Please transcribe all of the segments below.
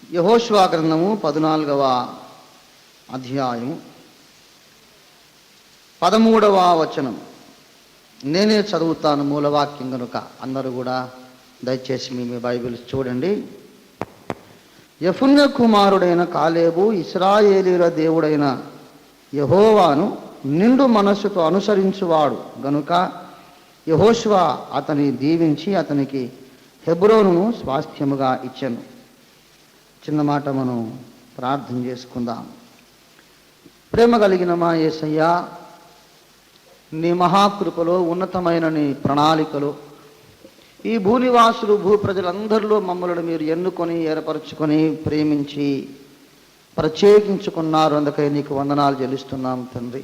యెహోషువ గ్రంథము 14వ అధ్యాయము 13వ వచనం. నేనే చదువుతాను మూలవాక్యం కనుక అందరూ కూడా దయచేసి మీ బైబిల్స్ చూడండి. యెఫున్నె కుమారుడైన కాలేబు ఇశ్రాయేలీయుల దేవుడైన యెహోవాను నిండు మనస్సుతో అనుసరించువాడు గనుక యెహోషువ అతని దీవించి అతనికి హెబ్రోనును స్వాస్థ్యముగా ఇచ్చెను. చిన్న మాట మనం ప్రార్థన చేసుకుందాం. ప్రేమ కలిగిన మా యేసయ్యా, నీ మహాకృపలో ఉన్నతమైన నీ ప్రణాళికలో ఈ భూనివాసులు భూప్రజలందరిలో మమ్మల్ని మీరు ఎన్నుకొని ఏర్పరచుకొని ప్రేమించి ప్రత్యేకించుకున్నారు. అందుకై నీకు వందనాలు చెల్లిస్తున్నాం తండ్రి.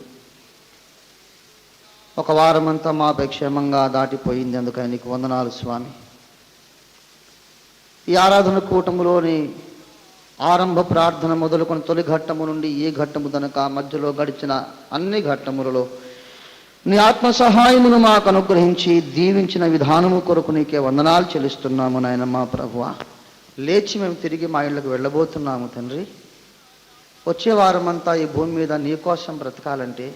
ఒక వారమంతా మాపై క్షేమంగా దాటిపోయింది, అందుకై నీకు వందనాలు స్వామి. ఈ ఆరాధన కూటములోని ఆరంభ ప్రార్థన మొదలుకొని తొలి ఘట్టము నుండి ఈ ఘట్టము దనక మధ్యలో గడిచిన అన్ని ఘట్టములలో నీ ఆత్మ సహాయమును మాకు అనుగ్రహించి దీవించిన విధానము కొరకు నీకే వందనాలు చెల్లిస్తున్నాము నాయన మా ప్రభువా. లేచి మేము తిరిగి మా ఇళ్ళకు వెళ్ళబోతున్నాము తండ్రి. వచ్చే వారమంతా ఈ భూమి మీద నీ కోసం బ్రతకాలంటే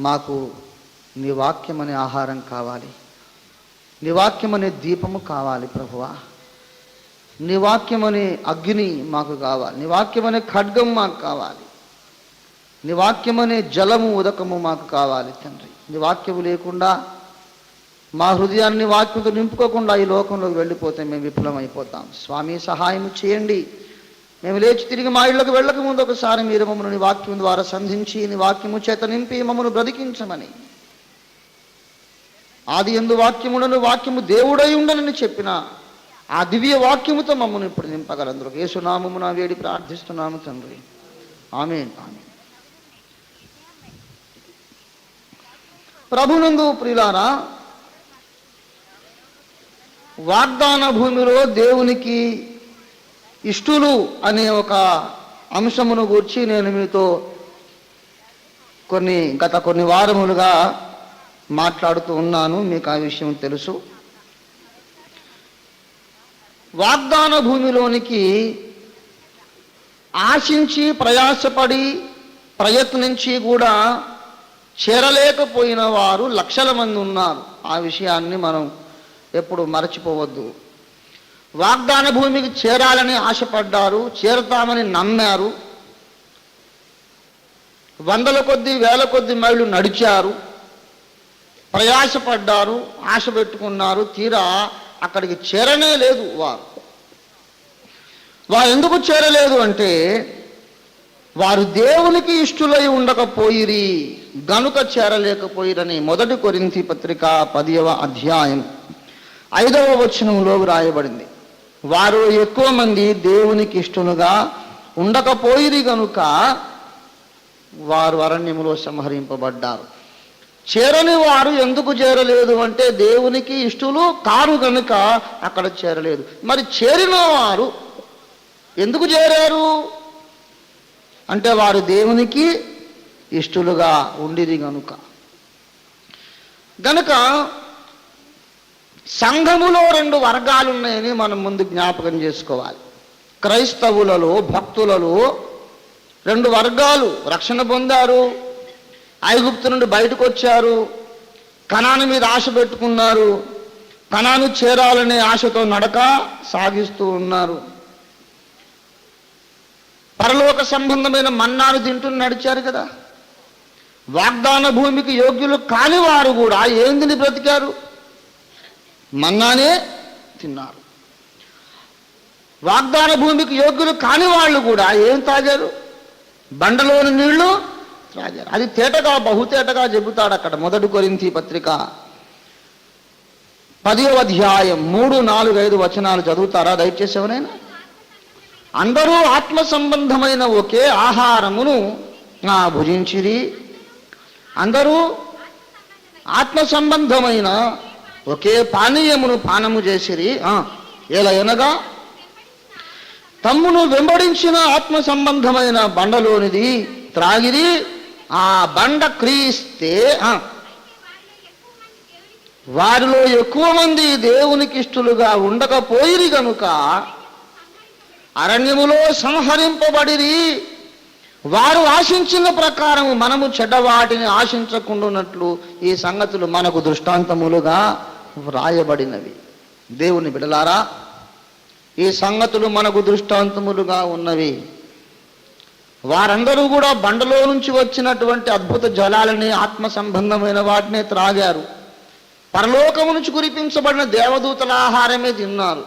మాకు నీ వాక్యం అనే ఆహారం కావాలి, నీ వాక్యం అనే దీపము కావాలి ప్రభువా. నీ వాక్యం అనే అగ్ని మాకు కావాలి, నీ వాక్యం అనే ఖడ్గం మాకు కావాలి, నీ వాక్యం అనే జలము ఉదకము మాకు కావాలి తండ్రి. నీ వాక్యము లేకుండా మా హృదయాన్ని వాక్యంతో నింపుకోకుండా ఈ లోకంలోకి వెళ్ళిపోతే మేము విఫలమైపోతాం. స్వామి సహాయం చేయండి. మేము లేచి తిరిగి మా ఇళ్ళకు వెళ్ళక ముందు ఒకసారి మీరు మమ్మల్ని నీ వాక్యం ద్వారా సంధించి నీ వాక్యము చేత నింపి మమ్మల్ని బ్రతికించమని, ఆది యందు వాక్యములను వాక్యము దేవుడై ఉండనని చెప్పిన ఆ దివ్య వాక్యముతో మమ్మల్ని ఇప్పుడు నింపగలందరూ యేసునామమున వేడి ప్రార్థిస్తున్నాము తండ్రి. ఆమేన్. ఆమేన్. ప్రభునందు ప్రియులారా, వాగ్దాన భూమిలో దేవునికి ఇష్టులు అనే ఒక అంశమును గూర్చి నేను మీతో గత కొన్ని వారములుగా మాట్లాడుతూ ఉన్నాను. మీకు ఆ విషయం తెలుసు. వాగ్దాన భూమిలోనికి ఆశించి ప్రయాసపడి ప్రయత్నించి కూడా చేరలేకపోయిన వారు లక్షల మంది ఉన్నారు. ఆ విషయాన్ని మనం ఎప్పుడు మరచిపోవద్దు. వాగ్దాన భూమికి చేరాలని ఆశపడ్డారు, చేరతామని నమ్మారు, వందల కొద్ది వేల కొద్ది మైళ్ళు నడిచారు, ప్రయాసపడ్డారు, ఆశ పెట్టుకున్నారు. తీరా అక్కడికి చేరనే లేదు. వారు ఎందుకు చేరలేదు అంటే వారు దేవునికి ఇష్టులై ఉండకపోయిరి గనుక చేరలేకపోయిరని 1 కొరింథీ పత్రిక 10వ అధ్యాయం 5వ వచనంలో రాయబడింది. వారు ఎక్కువ మంది దేవునికి ఇష్టలుగా ఉండకపోయిరి గనుక వారు అరణ్యములో సంహరింపబడ్డారు. చేరని వారు ఎందుకు చేరలేదు అంటే దేవునికి ఇష్టలు కారు గనుక అక్కడ చేరలేదు. మరి చేరిన వారు ఎందుకు చేరారు అంటే వారు దేవునికి ఇష్టలుగా ఉండిరి గనుక సంఘములో 2 వర్గాలు ఉన్నాయని మనం ముందు జ్ఞాపకం చేసుకోవాలి. క్రైస్తవులలో భక్తులలో 2 వర్గాలు రక్షణ పొందారు, ఐగుప్తు నుండి బయటకు వచ్చారు, కనాను మీద ఆశ పెట్టుకున్నారు, కనాను చేరాలనే ఆశతో నడక సాగిస్తూ ఉన్నారు. పరలోక సంబంధమైన మన్నాను తింటూ నడిచారు కదా. వాగ్దాన భూమికి యోగ్యులు కాని వారు కూడా ఏం తిని బ్రతికారు? మన్నానే తిన్నారు. వాగ్దాన భూమికి యోగ్యులు కాని వాళ్ళు కూడా ఏం తాగారు? బండలోని నీళ్లు త్రాగారు. అది తేటగా బహుతేటగా చెబుతాడు అక్కడ 1 కొరింథీ పత్రిక 10వ అధ్యాయం 3, 4, 5 వచనాలు చదువుతారా దయచేసి ఎవరైనా? అందరూ ఆత్మ సంబంధమైన ఒకే ఆహారమును భుజించిరి, అందరూ ఆత్మ సంబంధమైన ఒకే పానీయమును పానము చేసిరి. ఎలాగనగా తమ్మును వెంబడించిన ఆత్మ సంబంధమైన బండలోనిది త్రాగిరి, ఆ బండ క్రీస్తే వారిలో ఎక్కువ మంది దేవునికి ఇష్టలుగా ఉండకపోయిరి గనుక అరణ్యములో సంహరింపబడిరి. వారు ఆశించిన ప్రకారం మనము చెడ్డవాటిని ఆశించకుండానట్లు ఈ సంగతులు మనకు దృష్టాంతములుగా వ్రాయబడినవి. దేవుని బిడ్డలారా, ఈ సంగతులు మనకు దృష్టాంతములుగా ఉన్నవి. వారందరూ కూడా బండలో నుంచి వచ్చినటువంటి అద్భుత జలాలని, ఆత్మ సంబంధమైన వాటిని త్రాగారు. పరలోకము నుంచి కురిపించబడిన దేవదూతల ఆహారమే తిన్నారు.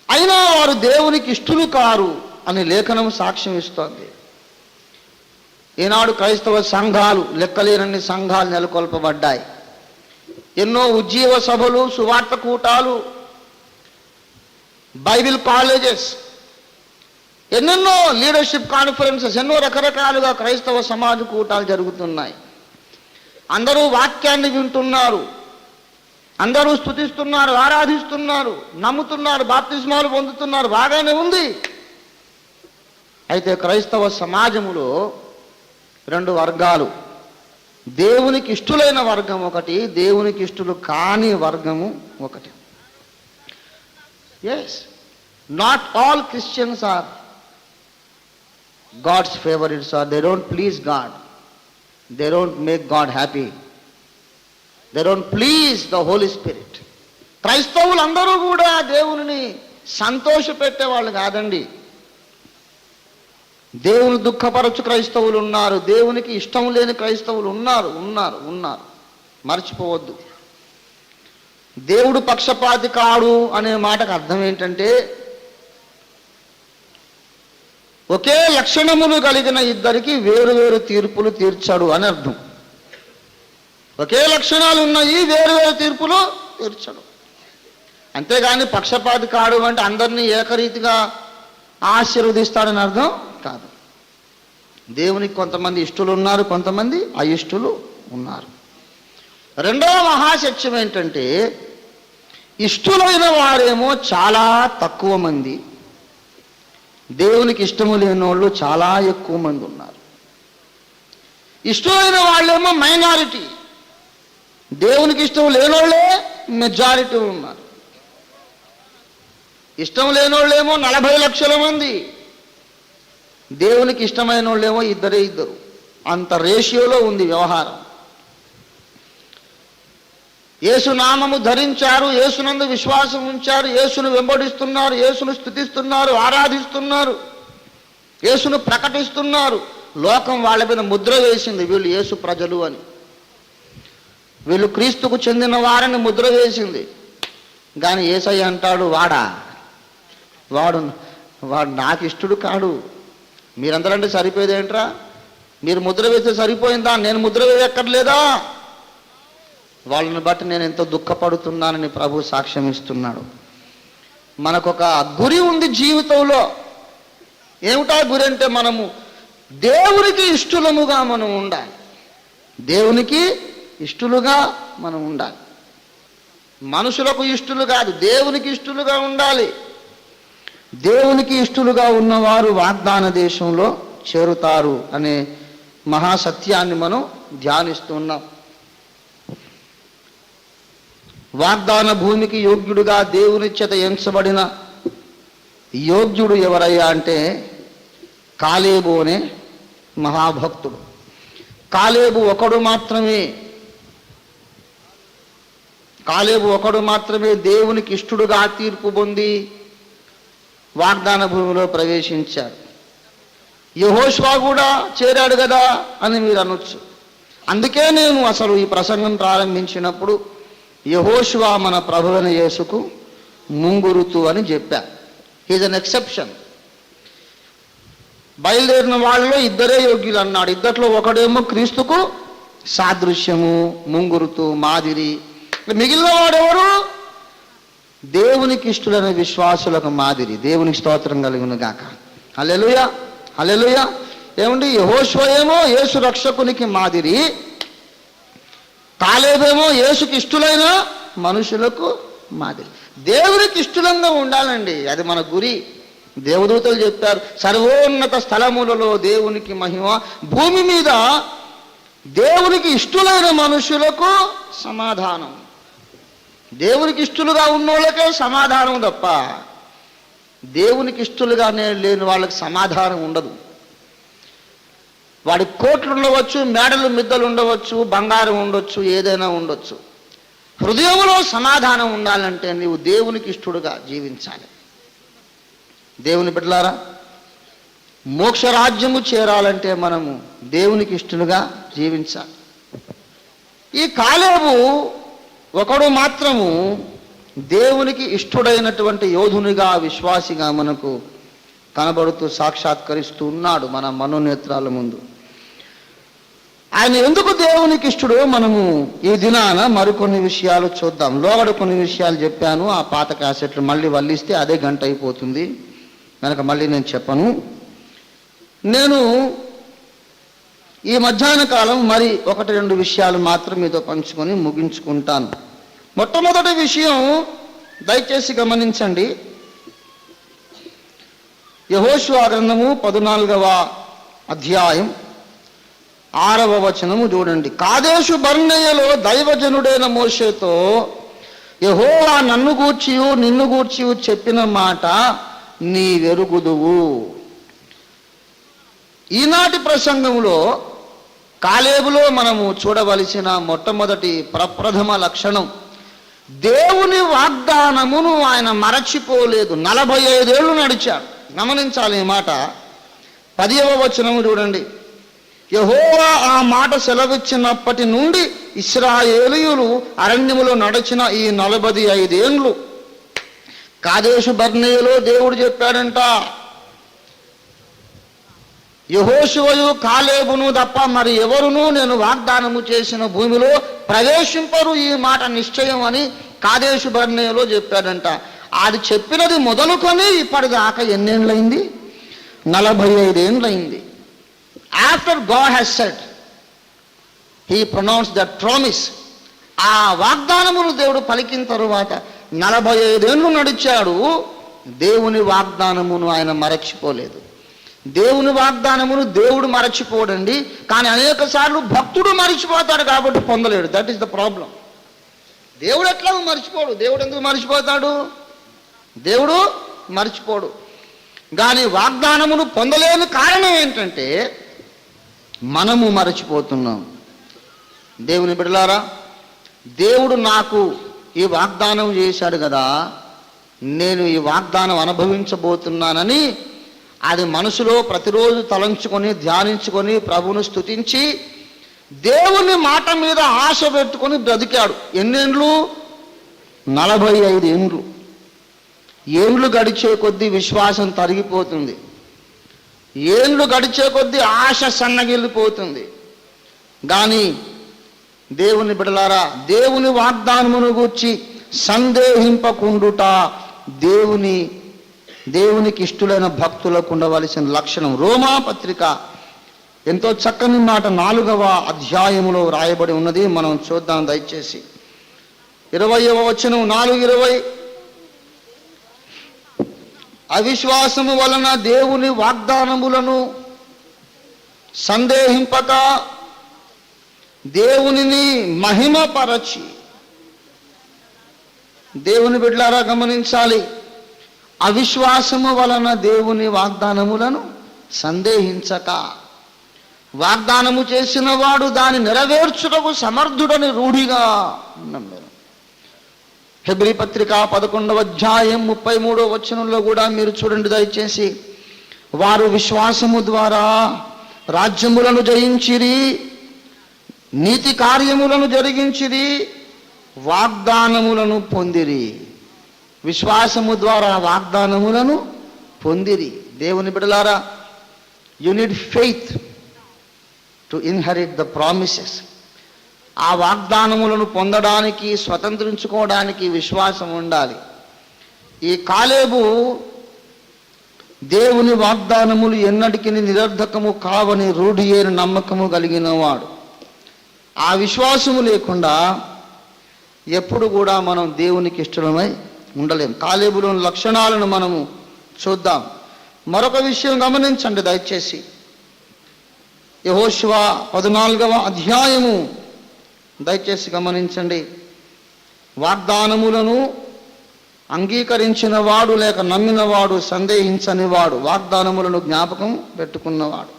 అయినా వారు దేవునికి ఇష్టలు కారు అని లేఖనం సాక్ష్యం ఇస్తోంది. ఈనాడు క్రైస్తవ సంఘాలు, లెక్కలేనన్ని సంఘాలు నెలకొల్పబడ్డాయి. ఎన్నో ఉజ్జీవ సభలు, సువార్త కూటాలు, బైబిల్ కాలేజెస్, ఎన్నెన్నో లీడర్షిప్ కాన్ఫరెన్సెస్, ఎన్నో రకరకాలుగా క్రైస్తవ సమాజ కూటాలు జరుగుతున్నాయి. అందరూ వాక్యాన్ని వింటున్నారు, అందరూ స్తుతిస్తున్నారు, ఆరాధిస్తున్నారు, నమ్ముతున్నారు, బాప్తిస్మాలు పొందుతున్నారు. బాగానే ఉంది. అయితే క్రైస్తవ సమాజములో రెండు వర్గాలు. దేవునికి ఇష్టలైన వర్గం ఒకటి, దేవునికి ఇష్టలు కాని వర్గము ఒకటి. Yes, not all Christians are God's favourites, are they don't please God, they don't make God happy, they don't please the Holy Spirit. క్రైస్తవులందరూ కూడా దేవుని సంతోషపెట్టేవాళ్ళు కాదండి. దేవుని దుఃఖపరచు క్రైస్తవులు ఉన్నారు, దేవునికి ఇష్టం లేని క్రైస్తవులు ఉన్నారు ఉన్నారు ఉన్నారు మర్చిపోవద్దు. దేవుడు పక్షపాతి కాడు అనే మాటకు అర్థం ఏంటంటే, ఒకే లక్షణములు కలిగిన ఇద్దరికి వేరు వేరు తీర్పులు తీర్చాడు అని అర్థం. ఒకే లక్షణాలు ఉన్నాయి, వేరు వేరు తీర్పులు తీర్చాడు. అంతేగాని పక్షపాతి కాడు అంటే అందరినీ ఏకరీతిగా ఆశీర్వదిస్తాడని అర్థం కాదు. దేవునికి కొంతమంది ఇష్టలు ఉన్నారు, కొంతమంది అయిష్టలు ఉన్నారు. రెండవ మహాసత్యం ఏంటంటే, ఇష్టలైన వారేమో చాలా తక్కువ మంది, దేవునికి ఇష్టము లేని వాళ్ళు చాలా ఎక్కువ మంది ఉన్నారు. ఇష్టమైన వాళ్ళేమో మైనారిటీ, దేవునికి ఇష్టం లేనోళ్ళే మెజారిటీ ఉన్నారు. ఇష్టం లేనోళ్ళేమో 40 లక్షల మంది, దేవునికి ఇష్టమైన వాళ్ళేమో ఇద్దరే ఇద్దరు. అంత రేషియోలో ఉంది వ్యవహారం. యేసు నామము ధరించారు, యేసునందు విశ్వాసం ఉంచారు, యేసును వెంబడిస్తున్నారు, యేసును స్తుతిస్తున్నారు, ఆరాధిస్తున్నారు, యేసును ప్రకటిస్తున్నారు. లోకం వాళ్ళ మీద ముద్ర వేసింది, వీళ్ళు యేసు ప్రజలు అని. వీళ్ళు క్రీస్తుకు చెందిన వారిని ముద్ర వేసింది. కానీ యేసయ్య అంటాడు, వాడు నాకు ఇష్టడు కాడు. మీరందరంటే సరిపోయేదేంట్రా? మీరు ముద్ర వేస్తే సరిపోయిందా? నేను ముద్ర వేయక్కర్లేదా? వాళ్ళని బట్టి నేను ఎంతో దుఃఖపడుతున్నానని ప్రభు సాక్ష్యం ఇస్తున్నాడు. మనకొక గురి ఉంది జీవితంలో. ఏమిటా గురి అంటే, మనము దేవునికి ఇష్టలముగా మనం ఉండాలి. దేవునికి ఇష్టలుగా మనం ఉండాలి. మనుషులకు ఇష్టలు కాదు, దేవునికి ఇష్టలుగా ఉండాలి. దేవునికి ఇష్టలుగా ఉన్నవారు వాగ్దాన దేశంలో చేరుతారు అనే మహాసత్యాన్ని మనం ధ్యానిస్తున్నాం. వాగ్దాన భూమికి యోగ్యుడుగా దేవుని చేత ఎంచబడిన యోగ్యుడు ఎవరయ్యా అంటే కాలేబు అనే మహాభక్తుడు. కాలేబు ఒకడు మాత్రమే దేవునికి ఇష్టడుగా తీర్పు పొంది వాగ్దాన భూమిలో ప్రవేశించాడు. యెహోషువ కూడా చేరాడు కదా అని మీరు అనొచ్చు. అందుకే నేను అసలు ఈ ప్రసంగం ప్రారంభించినప్పుడు యెహోషువ మన ప్రభువైన యేసుకు ముంగురుతు అని చెప్పా. He's an exception. బయలుదేరిన వాళ్ళలో ఇద్దరే యోగ్యులు అన్నాడు. ఇద్దట్లో ఒకడేమో క్రీస్తుకు సాదృశ్యము, ముంగురుతు, మాదిరి. మిగిలిన వాడెవరు? దేవునికి ఇష్టలైన విశ్వాసులకు మాదిరి. దేవునికి స్తోత్రం కలుగును గాక. హల్లెలూయా, హల్లెలూయా. ఏమండి, యెహోషువ ఏమో యేసు రక్షకునికి మాదిరి, కాలేబేమో యేసుకి ఇష్టలైన మనుషులకు మాదిరి. దేవునికి ఇష్టలంగా ఉండాలండి, అది మన గురి. దేవదూతలు చెప్పారు, సర్వోన్నత స్థలములలో దేవునికి మహిమ, భూమి మీద దేవునికి ఇష్టలైన మనుషులకు సమాధానం. దేవునికి ఇష్టలుగా ఉన్నోళ్ళకే సమాధానం తప్ప దేవునికి ఇష్టలుగానే లేని వాళ్ళకి సమాధానం ఉండదు. వాడి కోట్లు ఉండవచ్చు, మేడలు మిద్దలు ఉండవచ్చు, బంగారం ఉండొచ్చు, ఏదైనా ఉండొచ్చు. హృదయంలో సమాధానం ఉండాలంటే నీవు దేవునికి ఇష్టడుగా జీవించాలి. దేవుని బిడ్డలారా, మోక్షరాజ్యము చేరాలంటే మనము దేవునికి ఇష్టలుగా జీవించాలి. ఈ కాలేబు ఒకడు మాత్రము దేవునికి ఇష్టడైనటువంటి యోధునిగా, విశ్వాసిగా మనకు కనబడుతూ సాక్షాత్కరిస్తూ ఉన్నాడు మన మనోనేత్రాల ముందు. ఆయన ఎందుకు దేవునికి ఇష్టడో మనము ఈ దినాన మరికొన్ని విషయాలు చూద్దాం. లోగడ కొన్ని విషయాలు చెప్పాను, ఆ పాత క్యాసెట్లు మళ్ళీ వల్లిస్తే అదే గంట అయిపోతుంది కనుక మళ్ళీ నేను చెప్పను. నేను ఈ మధ్యాహ్న కాలం మరి 1-2 విషయాలు మాత్రం మీతో పంచుకొని ముగించుకుంటాను. మొట్టమొదటి విషయం దయచేసి గమనించండి. యెహోషువ గ్రంథము 14వ అధ్యాయం 6వ వచనము చూడండి. కాదేషు బర్నేయలో దైవజనుడైన మోషేతో యెహోవా నన్ను గూర్చియు నిన్ను గూర్చియు చెప్పిన మాట నీవెరుగుదువు. ఈనాటి ప్రసంగంలో కాలేబులో మనము చూడవలసిన మొట్టమొదటి ప్రప్రథమ లక్షణం, దేవుని వాగ్దానమును ఆయన మరచిపోలేదు. 45 ఏళ్ళు నడిచాడు. గమనించాలి ఈ మాట. 10వ వచనము చూడండి. యెహోవా ఆ మాట సెలవిచ్చినప్పటి నుండి ఇశ్రాయేలీయులు అరణ్యములో నడిచిన ఈ 45 ఏండ్లు. కాదేషు బర్నేయలో దేవుడు చెప్పాడంట, యెహోషువయు కాలేబును తప్ప మరి ఎవరునూ నేను వాగ్దానము చేసిన భూమిలో ప్రవేశింపరు, ఈ మాట నిశ్చయం అని కాదేషు బర్నేయలో చెప్పాడంట. అది చెప్పినది మొదలుకొని ఇప్పటిదాకా ఎన్నేళ్ళైంది? 45 ఏండ్లైంది. After God has said, he pronounce that promise. ఆ వాగ్దానమును దేవుడు పలికిన తరువాత 45 ఏళ్ళు నడిచాడు. దేవుని వాగ్దానమును ఆయన మరచిపోలేదు. దేవుని వాగ్దానమును దేవుడు మరచిపోడండి, కానీ అనేక సార్లు భక్తుడు మరచిపోతాడు కాబట్టి పొందలేడు. That is the problem. దేవుడు ఎట్లా మర్చిపోడు. దేవుడు ఎందుకు మర్చిపోతాడు? దేవుడు మర్చిపోడు. కానీ వాగ్దానమును పొందలేని కారణం ఏంటంటే మనము మరచిపోతున్నాం. దేవుని బిడ్డలారా, దేవుడు నాకు ఈ వాగ్దానం చేశాడు కదా, నేను ఈ వాగ్దానం అనుభవించబోతున్నానని అది మనసులో ప్రతిరోజు తలంచుకొని ధ్యానించుకొని ప్రభువును స్తుతించి దేవుని మాట మీద ఆశ పెట్టుకొని బ్రతికాడు. ఎన్నేండ్లు? 45 ఏండ్లు. ఏండ్లు గడిచే కొద్దీ విశ్వాసం తరిగిపోతుంది. ఏండ్లు గడిచే కొద్దీ ఆశ సన్నగిల్లిపోతుంది. కానీ దేవుని బిడ్డలారా, దేవుని వాగ్దానమును గూర్చి సందేహింపకుండుట దేవునికి ఇష్టలైన భక్తులకు ఉండవలసిన లక్షణం. రోమా పత్రిక ఎంతో చక్కని మాట 4వ అధ్యాయములో రాయబడి ఉన్నది. మనం చూద్దాం దయచేసి. 20వ వచనం 4:20. అవిశ్వాసము వలన దేవుని వాగ్దానములను సందేహింపక దేవునిని మహిమపరచి. దేవుని బిడ్డలారా గమనించాలి, అవిశ్వాసము వలన దేవుని వాగ్దానములను సందేహించక, వాగ్దానము చేసిన వాడు దాని నెరవేర్చుటకు సమర్థుడని రూఢిగా నమ్మారు. హెబ్రీ పత్రిక 11వ అధ్యాయం 33వ వచనంలో కూడా మీరు చూడండి దయచేసి. వారు విశ్వాసము ద్వారా రాజ్యములను జయించిరి, నీతి కార్యములను జరిగించిరి, వాగ్దానములను పొందిరి. విశ్వాసము ద్వారా వాగ్దానములను పొందిరి. దేవుని బిడ్డలారా, you need faith to inherit the promises. ఆ వాగ్దానములను పొందడానికి, స్వతంత్రించుకోవడానికి విశ్వాసం ఉండాలి. ఈ కాలేబు దేవుని వాగ్దానములు ఎన్నటికీ నిరర్ధకము కావని రూఢి అయిన నమ్మకము కలిగిన వాడు. ఆ విశ్వాసము లేకుండా ఎప్పుడు కూడా మనం దేవునికి ఇష్టమై ఉండలేం. కాలేబులోని లక్షణాలను మనము చూద్దాం. మరొక విషయం గమనించండి దయచేసి. యెహోషువ 14వ అధ్యాయము దయచేసి గమనించండి. వాగ్దానములను అంగీకరించిన వాడు లేక నమ్మినవాడు, సందేహించని వాడు, వాగ్దానములను జ్ఞాపకం పెట్టుకున్నవాడు.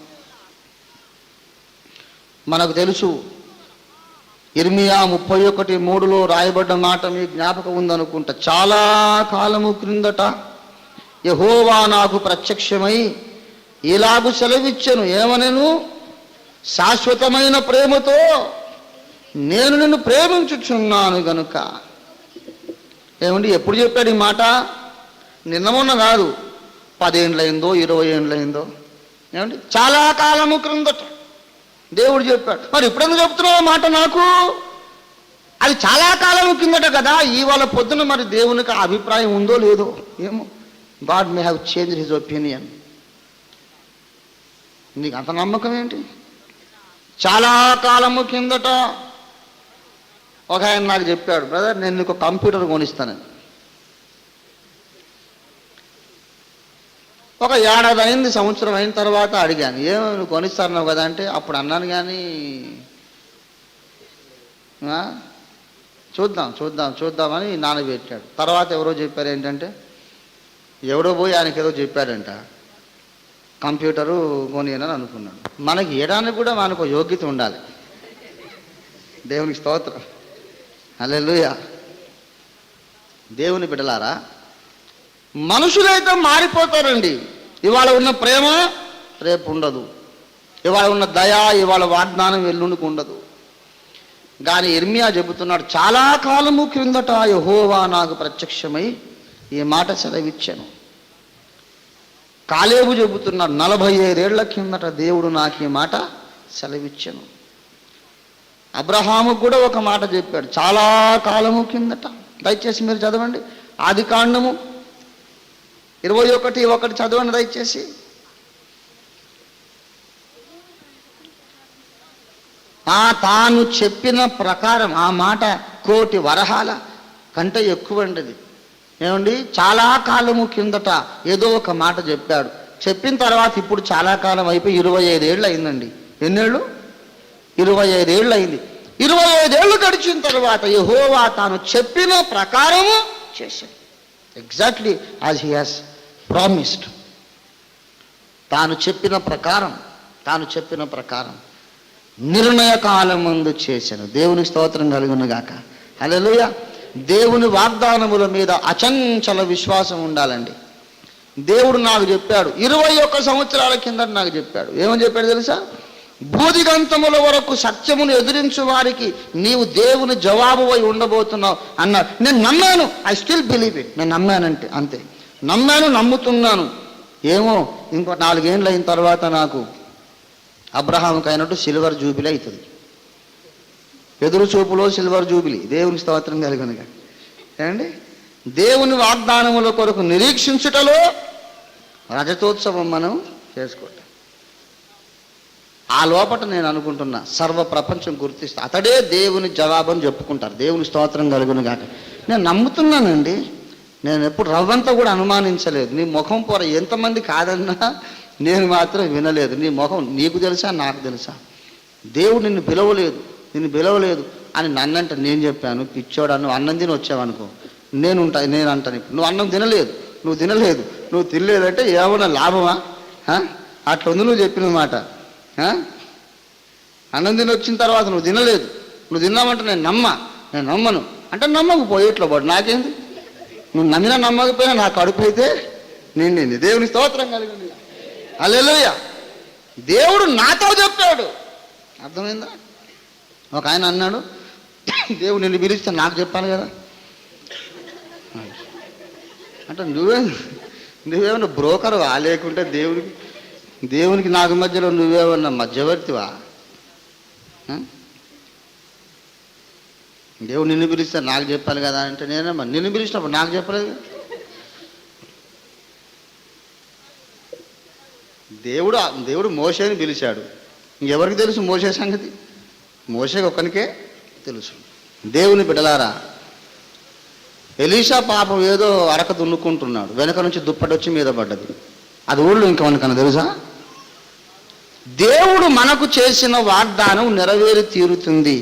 మనకు తెలుసు ఇర్మియా 31:3 రాయబడ్డ మాట మీ జ్ఞాపకం ఉందనుకుంటా. చాలా కాలము క్రిందట యెహోవా నాకు ప్రత్యక్షమై ఇలాగు సెలవిచ్చెను, ఏమనెను? శాశ్వతమైన ప్రేమతో నేను నిన్ను ప్రేమించుచున్నాను గనుక. ఏమండి, ఎప్పుడు చెప్పాడు ఈ మాట? నిన్న మొన్న కాదు, 10 ఏండ్లైందో 20 ఏండ్లైందో. ఏమండి, చాలా కాలము క్రిందట దేవుడు చెప్పాడు. మరి ఎప్పుడైనా చెప్తున్నావు మాట నాకు? అది చాలా కాలం కిందట కదా. ఇవాళ పొద్దున మరి దేవునికి అభిప్రాయం ఉందో లేదో ఏమో. God may have change his opinion. నీకు అంత నమ్మకం ఏంటి? చాలా కాలము కిందట ఒక ఆయన నాకు చెప్పాడు, బ్రదర్ నేను నీకు కంప్యూటర్ కొనిస్తానని. ఒక ఏడాది అయింది, సంవత్సరం అయిన తర్వాత అడిగాను, ఏమో నువ్వు కొనిస్తాను కదా అంటే, అప్పుడు అన్నాను కానీ చూద్దాం చూద్దాం చూద్దామని నానబెట్టాడు. తర్వాత ఎవరో చెప్పారు ఏంటంటే, ఎవడో పోయి ఆయనకి ఏదో చెప్పాడంట, కంప్యూటరు కొనియనని అనుకున్నాడు. మనకి ఇవ్వడానికి కూడా మనకు యోగ్యత ఉండాలి. దేవునికి స్తోత్రం, హల్లెలూయా. దేవుని బిడ్డలారా, మనుషులైతే మారిపోతారండి. ఇవాళ ఉన్న ప్రేమ రేపు ఉండదు, ఇవాళ ఉన్న దయ ఇవాళ వాగ్దానం ఎల్లుండికి ఉండదు. కానీ ఇర్మియా చెబుతున్నాడు, చాలా కాలము క్రిందట యెహోవా నాకు ప్రత్యక్షమై ఈ మాట సెలవిచ్చాను. కాలేబు చెబుతున్నాడు, 45 ఏళ్ల కిందట దేవుడు నాకు ఈ మాట సెలవిచ్చాను. అబ్రహాముకు కూడా ఒక మాట చెప్పాడు, చాలా కాలము కిందట. దయచేసి మీరు చదవండి, ఆదికాండము 21:1 చదవండి దయచేసి. తాను చెప్పిన ప్రకారం ఆ మాట 1,000,000 వరహాల కంటే ఎక్కువ అండి. ఏమండి, చాలా కాలము కిందట ఏదో ఒక మాట చెప్పాడు. చెప్పిన తర్వాత ఇప్పుడు చాలా కాలం అయిపోయి 25 ఏళ్ళు అయిందండి. ఎన్నేళ్ళు? 25 ఏళ్ళు అయింది. 25 ఏళ్ళు గడిచిన తర్వాత యెహోవా తాను చెప్పిన ప్రకారము చేశాడు. Exactly as he has promised. తాను చెప్పిన ప్రకారం నిర్ణయ కాలం ముందు చేశాను. దేవుని స్తోత్రం కలుగును గాక, హల్లెలూయా. దేవుని వాగ్దానముల మీద అచంచల విశ్వాసం ఉండాలండి. దేవుడు నాకు చెప్పాడు 21 సంవత్సరాల కింద నాకు చెప్పాడు. ఏమని చెప్పాడు తెలుసా? భూదిగంతముల వరకు సత్యమును ఎదిరించు వారికి నీవు దేవుని జవాబు అయి ఉండబోతున్నావు అన్నాడు. నేను నమ్మాను, ఐ స్టిల్ బిలీవ్ ఇట్. నేను నమ్మానంటే అంతే, నమ్మాను, నమ్ముతున్నాను. ఏమో ఇంకో 4 ఏళ్ళు అయిన తర్వాత నాకు అబ్రహాంకి అయినట్టు సిల్వర్ జూబిలీ అవుతుంది. ఎదురు చూపులో సిల్వర్ జూబిలీ. దేవుని స్తోత్రం కలుగునుగా. ఏమండి, దేవుని వాగ్దానముల కొరకు నిరీక్షించుటలో రజతోత్సవం మనం చేసుకోవటం. ఆ లోపట నేను అనుకుంటున్నా సర్వ ప్రపంచం గుర్తిస్తా అతడే దేవుని జవాబని చెప్పుకుంటారు. దేవుని స్తోత్రం కలుగునుగాక. నేను నమ్ముతున్నానండి. నేను ఎప్పుడు రవ్వంతా కూడా అనుమానించలేదు. నీ ముఖం పొర ఎంతమంది కాదన్నా నేను మాత్రం వినలేదు. నీ ముఖం నీకు తెలుసా, నాకు తెలుసా? దేవుడు నిన్ను పిలవలేదు అని నన్నంటే నేను చెప్పాను, పిచ్చోడా నువ్వు అన్నం తిని వచ్చావనుకో నేను అంటాను. ఇప్పుడు నువ్వు అన్నం తినలేదు, నువ్వు తినలేదంటే ఏమన్నా లాభమా? అట్లా ఉంది నువ్వు చెప్పిన మాట. అన్నం తిని వచ్చిన తర్వాత నువ్వు తినలేదు, నువ్వు తిన్నావంటే నేను నమ్మను అంటే నమ్మకపోయేట్లో పాటు నాకేంది? నువ్వు నమ్మినా నమ్మకపోయినా నా కడుపు అయితే నిండింది. దేవుని స్తోత్రం కలిగింది, హల్లెలూయా. దేవుడు నాతో చెప్పాడు, అర్థమైందా? ఒక ఆయన అన్నాడు, దేవుడు నిన్ను పిలిస్తే నాకు చెప్పాలి కదా అంటే నువ్వేమన్నా బ్రోకర్వా? లేకుంటే దేవునికి నాకు మధ్యలో నువ్వేమన్నా మధ్యవర్తివా? దేవుడు నిన్ను పిలిస్తే నాకు చెప్పాలి కదా అంటే నేనేమో నిన్ను పిలిచినప్పుడు నాకు చెప్పలేదు. దేవుడు మోషేని పిలిచాడు. ఎవరికి తెలుసు మోషే సంగతి? మోషేకి ఒక్కనికే తెలుసు. దేవుని బిడ్డలారా, ఎలీషా పాపం ఏదో అరక దున్నుకుంటున్నాడు, వెనక నుంచి దుప్పటి వచ్చి మీద పడ్డది. అది ఊళ్ళో ఇంకెవరికన్నా తెలుసా? దేవుడు మనకు చేసిన వాగ్దానం నెరవేరి తీరుతుంది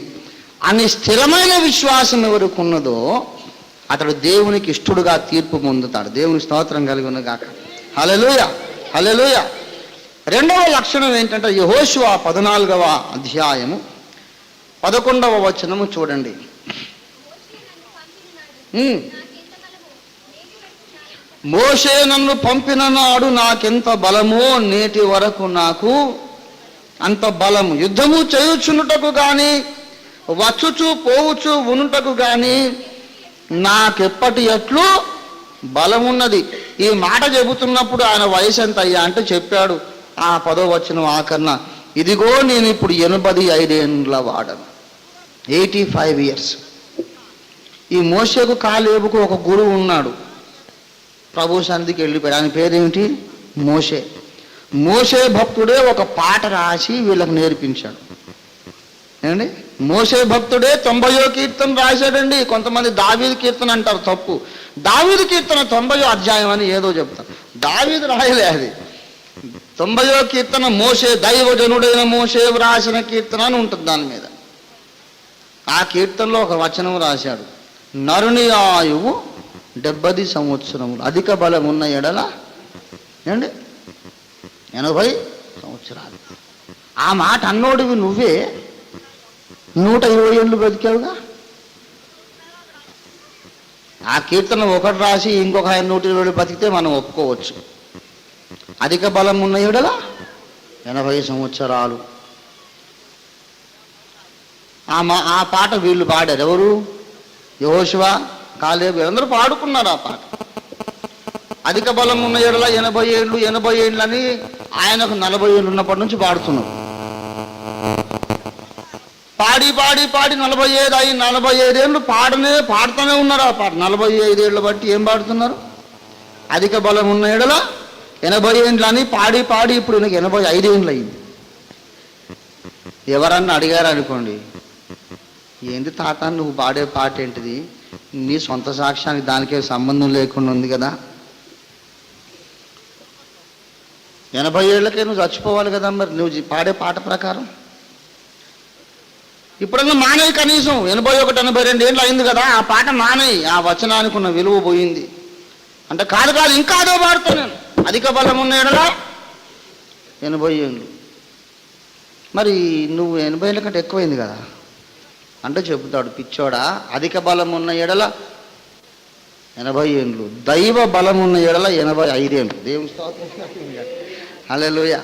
అని స్థిరమైన విశ్వాసం ఎవరికి ఉన్నదో అతడు దేవునికి ఇష్టడుగా తీర్పు పొందుతాడు. దేవుని స్తోత్రం కలిగి ఉన్న గాక. హల్లెలూయా, హల్లెలూయా. రెండవ లక్షణం ఏంటంటే యెహోషువ 14వ అధ్యాయము 11వ వచనము చూడండి. మోషే నన్ను పంపిన నాడు నాకెంత బలమో నేటి వరకు నాకు అంత బలము. యుద్ధము చేయుచున్నటకు గాని వచ్చుచు పోవుచు ఉనుటకు గాని నాకెప్పటి ఎట్లు బలమున్నది. ఈ మాట చెబుతున్నప్పుడు ఆయన వయసు ఎంత అయ్యా అంటే చెప్పాడు ఆ 10వ వచనం ఆఖరణ, ఇదిగో నేను ఇప్పుడు 85 ఏండ్ల వాడను, 85 years. ఈ మోషేకు కాలేబుకు ఒక గురువు ఉన్నాడు, ప్రభు సన్నిధికి వెళ్ళిపోయాడు. ఆయన పేరేమిటి? మోషే. మోషే భక్తుడే ఒక పాట రాసి వీళ్ళకి నేర్పించాడు. ఏమండి, మోషే భక్తుడే 90వ కీర్తన రాశాడండి. కొంతమంది దావీదు కీర్తన అంటారు, తప్పు. దావీదు కీర్తన 90వ అధ్యాయం అని ఏదో చెప్తారు, దావీదు రాయలే అది. 90వ కీర్తన మోషే, దైవజనుడైన మోషే వ్రాసిన కీర్తన అని ఉంటుంది దాని మీద. ఆ కీర్తనలో ఒక వచనం రాశాడు, నరుని ఆయువు 70 సంవత్సరములు, అధిక బలం ఉన్న ఎడల ఏమండి 80 సంవత్సరాలు. ఆ మాట అన్నోడివి నువ్వే 120 ఏళ్ళు బతికావుగా. ఆ కీర్తన ఒకటి రాసి ఇంకొక 120 బతికితే మనం ఒప్పుకోవచ్చు. అధిక బలం ఉన్న ఎడల 80 సంవత్సరాలు. ఆ పాట వీళ్ళు పాడారు. ఎవరు? యెహోషువ, కాలేబు, అందరూ పాడుకున్నారు ఆ పాట. అధిక బలం ఉన్న ఎడల 80 ఏళ్ళు, 80 ఏళ్ళు అని ఆయనకు 40 ఏళ్ళు ఉన్నప్పటి నుంచి పాడుతున్నారు. పాడి పాడి పాడి 45 అయి 45 ఏళ్ళు పాడుతూనే ఉన్నారు ఆ పాట. 45 ఏళ్ళు బట్టి ఏం పాడుతున్నారు? అధిక బలం ఉన్న ఎడల 80 ఏండ్లు అని పాడి పాడి ఇప్పుడు నాకు 85 ఏండ్లు అయింది. ఎవరన్నా అడిగారు అనుకోండి, ఏంటి తాత నువ్వు పాడే పాట ఏంటిది, నీ సొంత సాక్ష్యానికి దానికే సంబంధం లేకుండా ఉంది కదా, 80 ఏళ్ళకే నువ్వు చచ్చిపోవాలి కదా మరి నువ్వు పాడే పాట ప్రకారం. ఇప్పుడన్నా మానేయి, కనీసం 81, 82 ఏళ్ళు అయింది కదా, ఆ పాట మానేయి, ఆ వచనానికి ఉన్న విలువ పోయింది అంటే. కాదు ఇంకా అదో పాడుతా నేను, అధిక బలం ఉన్న ఎడల 80 ఏళ్ళు. మరి నువ్వు 80 ఏళ్ళ కంటే ఎక్కువైంది కదా అంటే చెబుతాడు, పిచ్చోడా, అధిక బలం ఉన్న ఎడల 80 ఏళ్ళు, దైవ బలం ఉన్న ఎడల 85 ఏళ్ళు. దేవుని స్తోత్రం. హల్లెలూయా.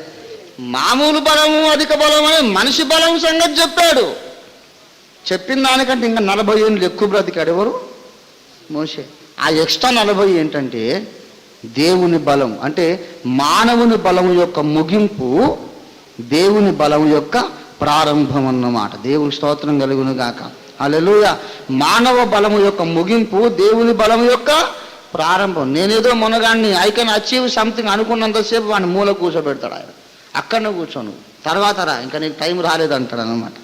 మామూలు బలము అధిక బలం అని మనిషి బలం సంగతి చెప్పాడు. చెప్పిన దానికంటే ఇంకా 40 ఏళ్ళు ఎక్కువ బ్రతికాడు. ఎవరు? మోషే. ఆ ఎక్స్ట్రా 40 ఏంటంటే దేవుని బలం, అంటే మానవుని బలం యొక్క ముగింపు దేవుని బలం యొక్క ప్రారంభం అన్నమాట. దేవుని స్తోత్రం కలుగును గాక. హల్లెలూయా. మానవ బలము యొక్క ముగింపు దేవుని బలం యొక్క ప్రారంభం. నేనేదో మునగాన్ని ఐ కెన్ అచీవ్ సంథింగ్ అనుకున్నంతసేపు వాడిని మూల కూర్చోబెడతాడు ఆయన. అక్కడనే కూర్చోను, తర్వాత రా, ఇంకా నీకు టైం రాలేదంటాడు అన్నమాట.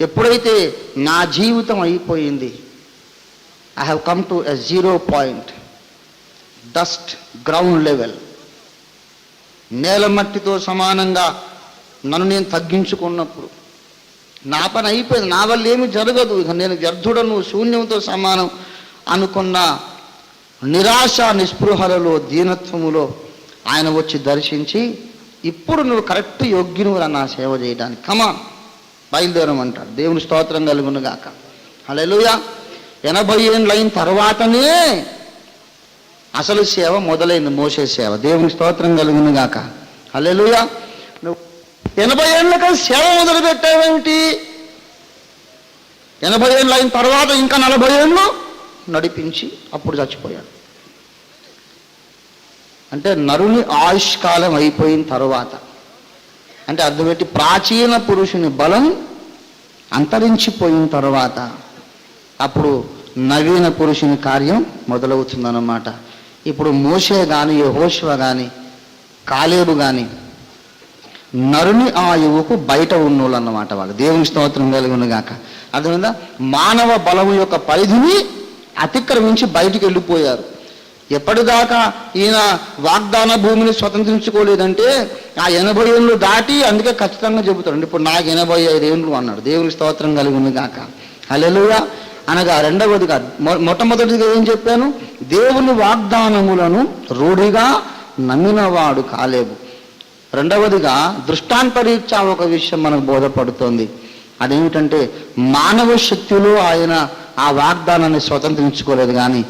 ఎప్పుడైతే నా జీవితం అయిపోయింది, I have come to a 0 point, dust, ground level, నేల మట్టితో సమానంగా నన్ను నేను తగ్గించుకున్నప్పుడు నా పని అయిపోయింది, నా వల్ల ఏమి జరగదు, ఇక నేను వ్యర్థుడను, శూన్యంతో సమానం అనుకున్న నిరాశ నిస్పృహలలో దీనత్వములో ఆయన వచ్చి దర్శించి, ఇప్పుడు నువ్వు కరెక్ట్ యోగ్యునురా నా సేవ చేయడానికి, కమా బయలుదేరమంటాడు. దేవుని స్తోత్రం కలుగును గాక. హల్లెలూయా. 80 ఏళ్ళు అయిన తర్వాతనే అసలు సేవ మొదలైంది, మోషే సేవ. దేవుని స్తోత్రం కలుగును గాక. హల్లెలూయా. నువ్వు 80 ఏళ్ళకి సేవ మొదలు పెట్టావేమిటి? 80 ఏళ్ళు అయిన తర్వాత ఇంకా 40 ఏళ్ళు నడిపించి అప్పుడు చచ్చిపోయాడు. అంటే నరుని ఆయుష్కాలం అయిపోయిన తర్వాత, అంటే అర్థమేంటి, ప్రాచీన పురుషుని బలం అంతరించిపోయిన తర్వాత అప్పుడు నవీన పురుషుని కార్యం మొదలవుతుందన్నమాట. ఇప్పుడు మోషే కానీ, యెహోషువ కానీ, కాలేబు కానీ నరుని ఆయువుకు బయట ఉన్నోళ్ళు అన్నమాట వాళ్ళు. దేవుని స్తోత్రం కలుగును గాక. అర్థమైందా? మానవ బలము యొక్క పరిధిని అతిక్రమించి బయటికి వెళ్ళిపోయారు. ఎప్పటిదాకా ఈయన వాగ్దాన భూమిని స్వతంత్రించుకోలేదంటే ఆ 80 ఏళ్ళు దాటి, అందుకే ఖచ్చితంగా చెబుతాడు, ఇప్పుడు నాకు 85 ఏళ్ళు అన్నాడు. దేవుని స్తోత్రం కలుగును గాక. హల్లెలూయా. అనగా రెండవదిగా మొట్టమొదటిగా ఏం చెప్పాను? దేవుని వాగ్దానములను రూఢిగా నమ్మినవాడు కాలేబు. రెండవదిగా దృష్టాంతరీత్యా ఒక విషయం మనకు బోధపడుతోంది. అదేమిటంటే మానవ శక్తిలో ఆయన ఆ వాగ్దానాన్ని స్వతంత్రించుకోలేదు, కానీ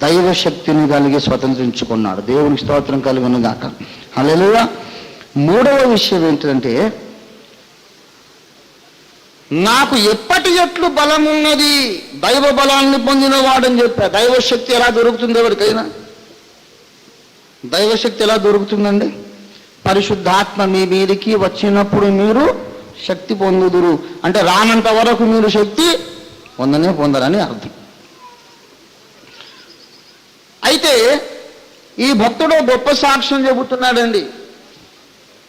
దైవ శక్తిని కలిగి స్వతంత్రించుకున్నాడు. దేవునికి స్తోత్రం కలుగును గాక. హల్లెలూయా. మూడవ విషయం ఏంటంటే, నాకు ఎప్పటి ఎట్లు బలం ఉన్నది, దైవ బలాన్ని పొందిన వాడని చెప్పా. దైవశక్తి ఎలా దొరుకుతుంది ఎవరికైనా? దైవశక్తి ఎలా దొరుకుతుందండి? పరిశుద్ధాత్మ మీ మీదికి వచ్చినప్పుడు మీరు శక్తి పొందుదురు అంటే రానంత వరకు మీరు శక్తి పొందరని అర్థం. అయితే ఈ భక్తుడు గొప్ప సాక్ష్యం చెబుతున్నాడండి.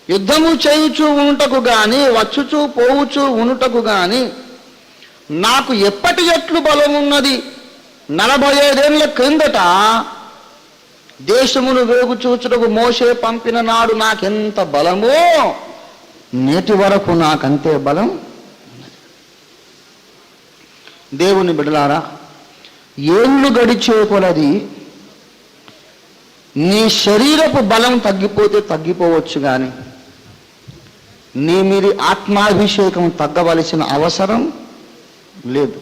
యుద్ధము చేయుచు ఉనుటకు గాని వచ్చుచు పోవుచు ఉనుటకు గాని నాకు ఎప్పటి ఎట్లు బలం ఉన్నది. 45 ఏళ్ల క్రిందట దేశమును వేగు చూచుటకు మోషే పంపిన నాడు నాకెంత బలమో నేటి వరకు నాకంతే బలం. దేవుని బిడ్డలారా, ఏళ్ళు గడిచే కొలది నీ శరీరపు బలం తగ్గిపోతే తగ్గిపోవచ్చు, కానీ నీ మీది ఆత్మాభిషేకం తగ్గవలసిన అవసరం లేదు.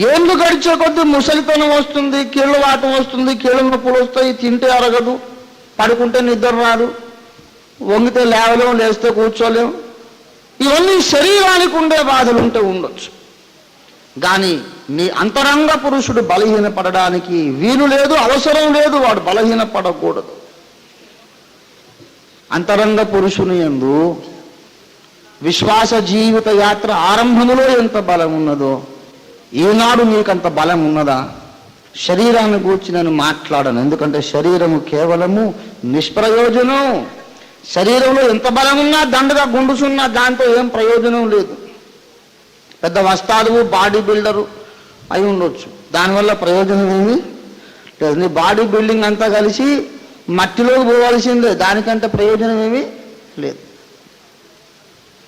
ఏళ్ళు గడిచే కొద్దీ ముసలితనం వస్తుంది, కీళ్ళ వాటం వస్తుంది, కీళ్ళ నొప్పులు వస్తాయి, తింటే అరగదు, పడుకుంటే నిద్ర రాదు, వంగితే లేవలేం, లేస్తే కూర్చోలేం. ఇవన్నీ శరీరానికి ఉండే బాధలు ఉంటే ఉండొచ్చు, కానీ నీ అంతరంగ పురుషుడు బలహీనపడడానికి వీలు లేదు, అవసరం లేదు. వాడు బలహీనపడకూడదు. అంతరంగ పురుషుని యందు విశ్వాస జీవిత యాత్ర ఆరంభములో ఎంత బలం ఉన్నదో ఈనాడు నీకంత బలం ఉన్నదా? శరీరాన్ని గూర్చి నేను మాట్లాడను, ఎందుకంటే శరీరము కేవలము నిష్ప్రయోజనం. శరీరంలో ఎంత బలం ఉన్నా దండగా గుండుసున్నా దాంతో ఏం ప్రయోజనం లేదు. పెద్ద వస్తాడు, బాడీ బిల్డరు అయి ఉండొచ్చు, దానివల్ల ప్రయోజనం ఏమి లేదు. నీ బాడీ బిల్డింగ్ అంతా కలిసి మట్టిలోకి పోవాల్సిందే, దానికంటే ప్రయోజనం ఏమీ లేదు.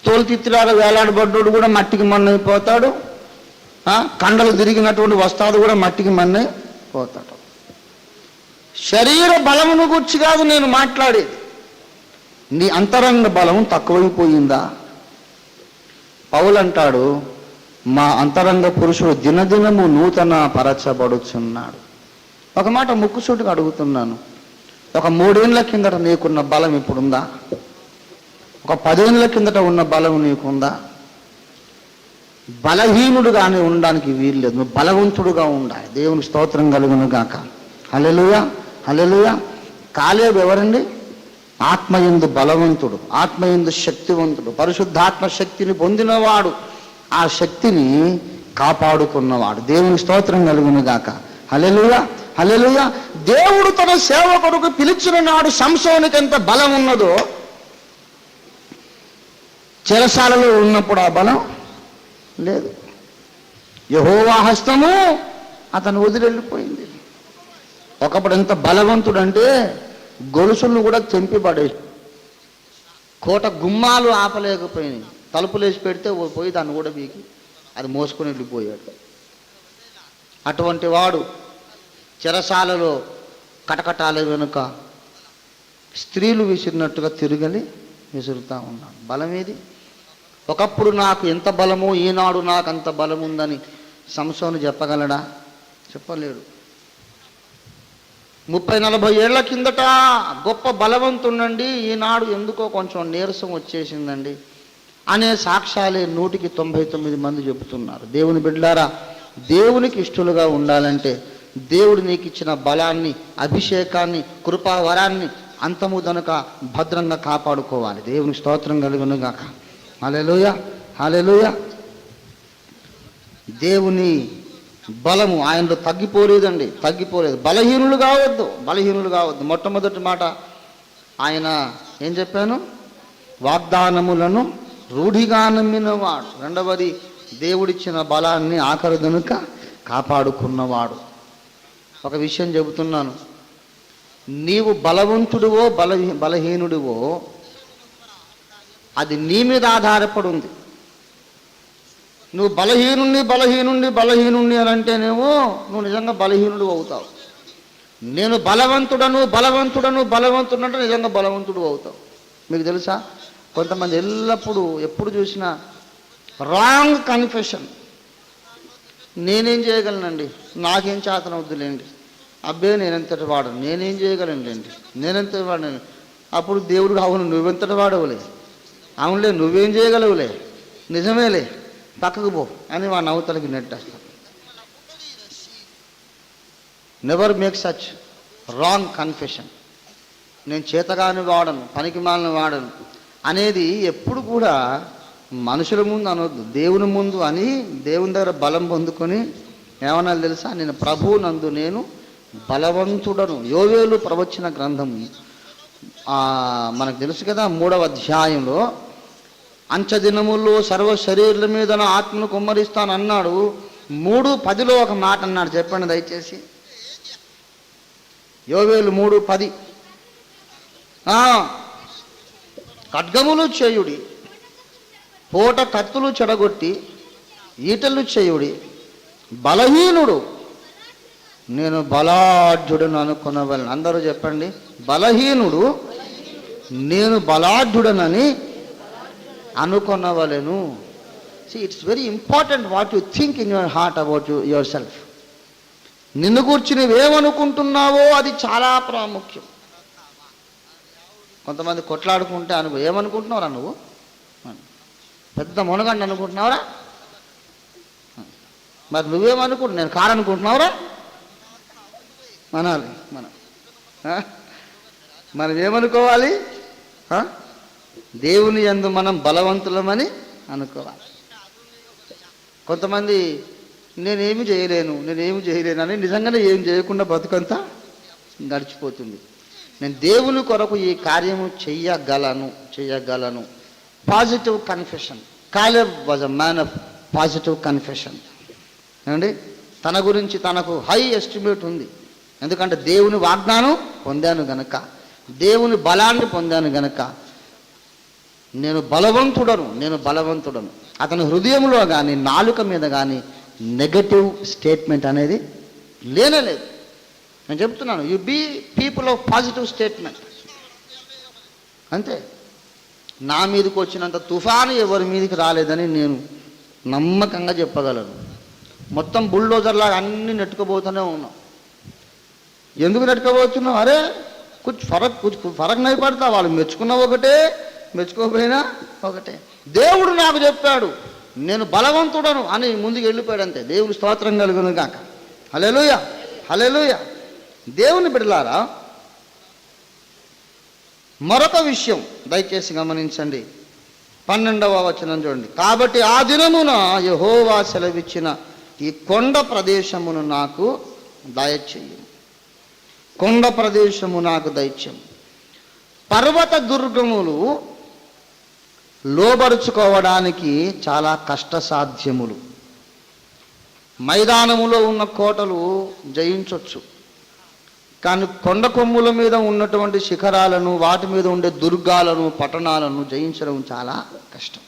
తోలుతిత్తులాల వేలాడబడ్డోడు కూడా మట్టికి మన్నైపోతాడు, కండలు తిరిగినటువంటి వస్తాడు కూడా మట్టికి మన్నైపోతాడు. శరీర బలమును గురించి కాదు నేను మాట్లాడేది, నీ అంతరంగ బలం తక్కువైపోయిందా? పౌలు అంటాడు, మా అంతరంగ పురుషుడు దినదినము నూతన పరచబడుచున్నాడు. ఒక మాట ముక్కుసూటిగా అడుగుతున్నాను, ఒక 3 ఏళ్ల కిందట నీకున్న బలం ఇప్పుడుందా? ఒక 10 ఏళ్ల కిందట ఉన్న బలం నీకుందా? బలహీనుడుగానే ఉండడానికి వీల్లేదు, నువ్వు బలవంతుడుగా ఉండాలి. దేవునికి స్తోత్రం కలుగును గాక. హల్లెలూయా, హల్లెలూయా. కాలేబు ఎవరండి? ఆత్మయందు బలవంతుడు, ఆత్మయందు శక్తివంతుడు, పరిశుద్ధాత్మ శక్తిని పొందినవాడు, ఆ శక్తిని కాపాడుకున్నవాడు. దేవుని స్తోత్రం కలుగును గాక. హల్లెలూయా, హల్లెలూయా. దేవుడు తన సేవకుడుకు పిలిచిన నాడు సంసోనికి ఎంత బలం ఉన్నదో చెరసాలలో ఉన్నప్పుడు ఆ బలం లేదు. యెహోవా హస్తము అతను వదిలిపోయింది. ఒకప్పుడు ఎంత బలవంతుడంటే గొలుసులను కూడా తెంపి పడేసి కోట గుమ్మాలు ఆపలేకపోయినాయి, తలుపులు వేసి పెడితే పోయి దాన్ని కూడా బీకి అది మోసుకొని వెళ్ళిపోయాడు. అటువంటి వాడు చెరసాలలో కటకటాల వెనుక స్త్రీలు విసిరినట్టుగా తిరగలి విసురుతూ ఉన్నాడు. బలమేది? ఒకప్పుడు నాకు ఎంత బలమో ఈనాడు నాకు అంత బలం ఉందని సంసోను చెప్పగలడా? చెప్పలేడు. 30-40 ఏళ్ల కిందట గొప్ప బలవంతుండండి, ఈనాడు ఎందుకో కొంచెం నీరసం వచ్చేసిందండి అనే సాక్ష్యాలే 199 మంది చెబుతున్నారు. దేవుని బిడ్డలారా, దేవునికి ఇష్టలుగా ఉండాలంటే దేవుడు నీకు ఇచ్చిన బలాన్ని, అభిషేకాన్ని, కృపావరాన్ని అంతము దనుక భద్రంగా కాపాడుకోవాలి. దేవునికి స్తోత్రం కలుగును గాక. హల్లెలూయా, హల్లెలూయా. దేవుని బలము ఆయనలో తగ్గిపోలేదండి, తగ్గిపోలేదు. బలహీనులు కావద్దు, బలహీనులు కావద్దు. మొట్టమొదటి మాట ఆయన ఏం చెప్పాను? వాగ్దానములను రూఢిగా నమ్మినవాడు. రెండవది దేవుడిచ్చిన బలాన్ని ఆఖరు దనుక కాపాడుకున్నవాడు. ఒక విషయం చెబుతున్నాను, నీవు బలవంతుడివో బలహీనుడివో అది నీ మీద ఆధారపడి ఉంది. నువ్వు బలహీనుణ్ణి అని అంటేనేమో నువ్వు నిజంగా బలహీనుడు అవుతావు. నేను బలవంతుడను అంటే నిజంగా బలవంతుడు అవుతావు. మీకు తెలుసా, కొంతమంది ఎప్పుడు చూసినా రాంగ్ కన్ఫెషన్. నేనేం చేయగలనండి, నాకేం చేతన వద్దులేండి, అబ్బే నేనెంతటి వాడను, నేనేం చేయగలనులేండి, నేనెంతటి వాడను. అప్పుడు దేవుడు అవును నువ్వెంతటి వాడవులే, అవునులే నువ్వేం చేయగలవులే, నిజమేలే పక్కకు పో అని వాడిని అవతలకి నెట్టేస్తాను. Never make such wrong confession. నేను చేతగాని వాడను, పనికిమాలిన వాడను అనేది ఎప్పుడు కూడా మనుషుల ముందు అనొద్దు, దేవుని ముందు అని దేవుని దగ్గర బలం పొందుకొని ఏమన్నా తెలుసా, నేను ప్రభువు నందు నేను బలవంతుడను. యోవేలు ప్రవచన గ్రంథం మనకు తెలుసు కదా, 3వ అధ్యాయంలో అంచెదినముల్లో సర్వ శరీరుల మీద నా ఆత్మను కుమ్మరిస్తాను అన్నాడు. 3:10 ఒక మాట అన్నాడు, చెప్పండి దయచేసి. యోవేలు 3:10, ఖడ్గములు చేయుడి, పోట కత్తులు చెడగొట్టి ఈటలు చేయుడి, బలహీనుడు నేను బలాఢ్యుడను అనుకున్నవలను. అందరూ చెప్పండి, బలహీనుడు నేను బలాఢ్యుడనని అనుకున్నవలను. It's very important what you think in your heart about your self. నిన్ను గురించి నువ్వేమనుకుంటున్నావో అది చాలా ప్రాముఖ్యం. కొంతమంది కొట్లాడుకుంటే ఏమనుకుంటున్నావురా నువ్వు, పెద్ద మునగండి అనుకుంటున్నావురా, మరి నువ్వేమనుకుంటున్నావు, నేను కారనుకుంటున్నావురా అనాలి. మనం ఏమనుకోవాలి, దేవుని యందు మనం బలవంతులమని అనుకోవాలి. కొంతమంది నేనేమి చేయలేను అని నిజంగానే ఏం చేయకుండా బతుకంతా గడిచిపోతుంది. నేను దేవుని కొరకు ఈ కార్యము చెయ్యగలను. Positive confession. Caleb was a man of positive confession. ఏమండి, తన గురించి తనకు హై ఎస్టిమేట్ ఉంది. ఎందుకంటే దేవుని వాగ్దానం పొందాను గనక, దేవుని బలాన్ని పొందాను గనక నేను బలవంతుడను. అతని హృదయంలో కానీ నాలుక మీద కానీ నెగటివ్ స్టేట్మెంట్ అనేది లేనలేదు. నేను చెప్తున్నాను, you be people of positive statement. అంతే. నా మీదకి వచ్చినంత తుఫాను ఎవరి మీదకి రాలేదని నేను నమ్మకంగా చెప్పగలను. మొత్తం బుల్డోజర్ లాగా అన్నీ నెట్టుకుపోతూనే ఉన్నాం. ఎందుకు నెట్టుకోబోతున్నాం? అరే కుछ ఫరక్ నై పడతా. వాళ్ళు మెచ్చుకున్నా ఒకటే, మెచ్చుకోకపోయినా ఒకటే. దేవుడు నాకు చెప్పాడు నేను బలవంతుడను అని ముందుకు వెళ్ళిపోయాడు అంతే. దేవుని స్తోత్రం కలుగును గాక. హల్లెలూయా. దేవుని బిడ్డలారా, మరొక విషయం దయచేసి గమనించండి. 12వ వచనం చూడండి. కాబట్టి ఆ దినమున యెహోవా సెలవిచ్చిన ఈ కొండ ప్రదేశమును నాకు దయచేయు. కొండ ప్రదేశము నాకు దయచేయు. పర్వత దుర్గములు లోబరుచుకోవడానికి చాలా కష్టసాధ్యములు. మైదానములో ఉన్న కోటలు జయించవచ్చు, కానీ కొండ కొమ్ముల మీద ఉన్నటువంటి శిఖరాలను, వాటి మీద ఉండే దుర్గాలను, పట్టణాలను జయించడం చాలా కష్టం.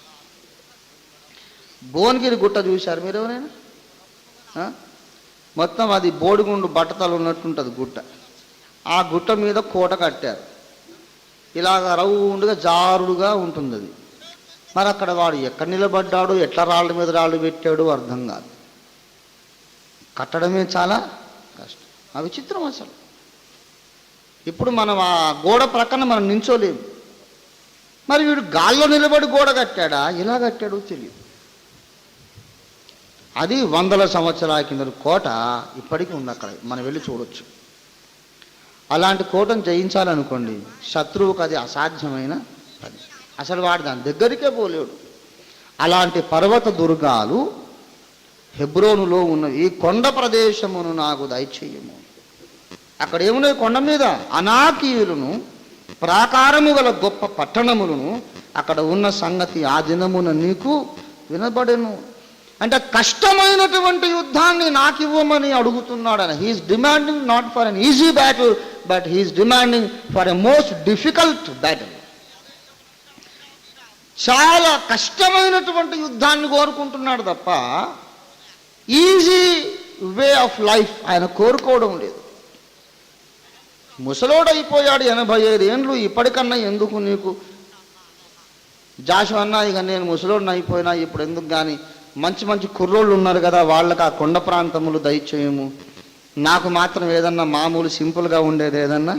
భువనగిరి గుట్ట చూశారు మీరు ఎవరైనా? మొత్తం అది బోడిగుండు బట్టతలు ఉన్నట్టుంటుంది గుట్ట. ఆ గుట్ట మీద కోట కట్టారు. ఇలాగ రౌండ్గా జారుడుగా ఉంటుంది అది. మరి అక్కడ వాడు ఎక్కడ నిలబడ్డాడు, ఎట్లా రాళ్ళ మీద రాళ్ళు పెట్టాడు అర్థం కాదు. కట్టడమే చాలా కష్టం. ఆ విచిత్రం అసలు. ఇప్పుడు మనం ఆ గోడ ప్రక్కన మనం నించోలేము. మరి వీడు గాల్లో నిలబడి గోడ కట్టాడా, ఎలా కట్టాడో తెలియదు. అది 100ల సంవత్సరాల కింద కోట ఇప్పటికీ ఉంది అక్కడ, మనం వెళ్ళి చూడొచ్చు. అలాంటి కోటను జయించాలనుకోండి, శత్రువుకు అది అసాధ్యమైన పని. అసలు వాడు దాని దగ్గరికే పోలేడు. అలాంటి పర్వత దుర్గాలు హెబ్రోనులో ఉన్న ఈ కొండ ప్రదేశమును నాకు దయచేయము. అక్కడ ఏమున్నాయి? కొండ మీద అనాకీయులను, ప్రాకారము గల గొప్ప పట్టణములను అక్కడ ఉన్న సంగతి ఆ దినమున నీకు వినబడెను. అంటే కష్టమైనటువంటి యుద్ధాన్ని నాకు ఇవ్వమని అడుగుతున్నాడు ఆయన. He's demanding not for an easy battle, but he's demanding for a most difficult battle. చాలా కష్టమైనటువంటి యుద్ధాన్ని కోరుకుంటున్నాడు తప్ప ఈజీ వే ఆఫ్ లైఫ్ ఆయన కోరుకోవడం లేదు. ముసలోడైపోయాడు, 85 ఏండ్లు, ఇప్పటికన్నా ఎందుకు నీకు జాషు అన్నా, ఇక నేను ముసలోడిని అయిపోయినా ఇప్పుడు ఎందుకు, కానీ మంచి మంచి కుర్రోళ్ళు ఉన్నారు కదా, వాళ్ళకి ఆ కొండ ప్రాంతములు దయచేయము, నాకు మాత్రం ఏదన్నా మామూలు సింపుల్గా ఉండేది ఏదన్నా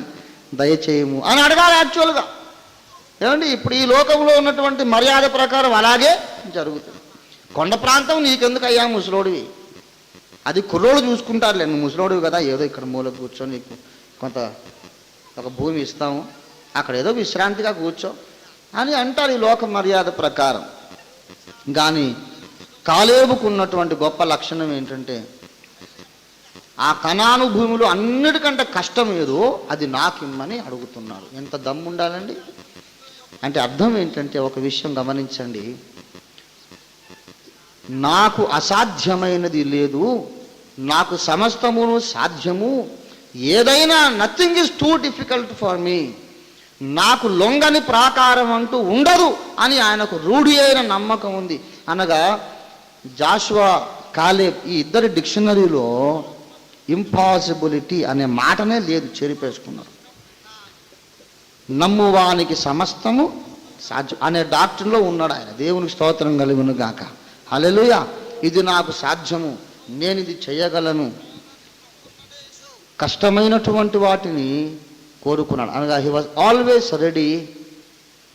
దయచేయము అని అడగాలి యాక్చువల్గా. ఏమండి, ఇప్పుడు ఈ లోకంలో ఉన్నటువంటి మర్యాద ప్రకారం అలాగే జరుగుతుంది. కొండ ప్రాంతం నీకెందుకు అయ్యా ముసలోడివి, అది కుర్రోళ్ళు చూసుకుంటారులే, నువ్వు ముసలోడివి కదా, ఏదో ఇక్కడ మూల కూర్చొని నీకు కొంత ఒక భూమి ఇస్తాము, అక్కడ ఏదో విశ్రాంతిగా కూర్చో అని అంటారు ఈ లోక మర్యాద ప్రకారం. కానీ కాలేబుకు ఉన్నటువంటి గొప్ప లక్షణం ఏంటంటే, ఆ కనాను భూములు అన్నిటికంటే కష్టం ఏదో అది నాకు ఇమ్మని అడుగుతున్నాడు. ఎంత దమ్ము ఉండాలండి. అంటే అర్థం ఏంటంటే, ఒక విషయం గమనించండి, నాకు అసాధ్యమైనది లేదు, నాకు సమస్తమును సాధ్యము, ఏదైనా nothing is too difficult for me, నాకు లొంగని ప్రాకారం అంటూ ఉండదు అని ఆయనకు రూఢి అయిన నమ్మకం ఉంది. అనగా జాషువా, కాలేబ్ ఈ ఇద్దరి డిక్షనరీలో ఇంపాసిబిలిటీ అనే మాటనే లేదు, చెరిపేసుకున్నారు. నమ్మువానికి సమస్తము సాధ్యం అనే డాక్టర్లో ఉన్నాడు ఆయన. దేవునికి స్తోత్రం కలుగును గాక. హల్లెలూయా. ఇది నాకు సాధ్యము, నేను ఇది చేయగలను. కష్టమైనటువంటి వాటిని కోరుకున్నాడు. అనగా he was always ready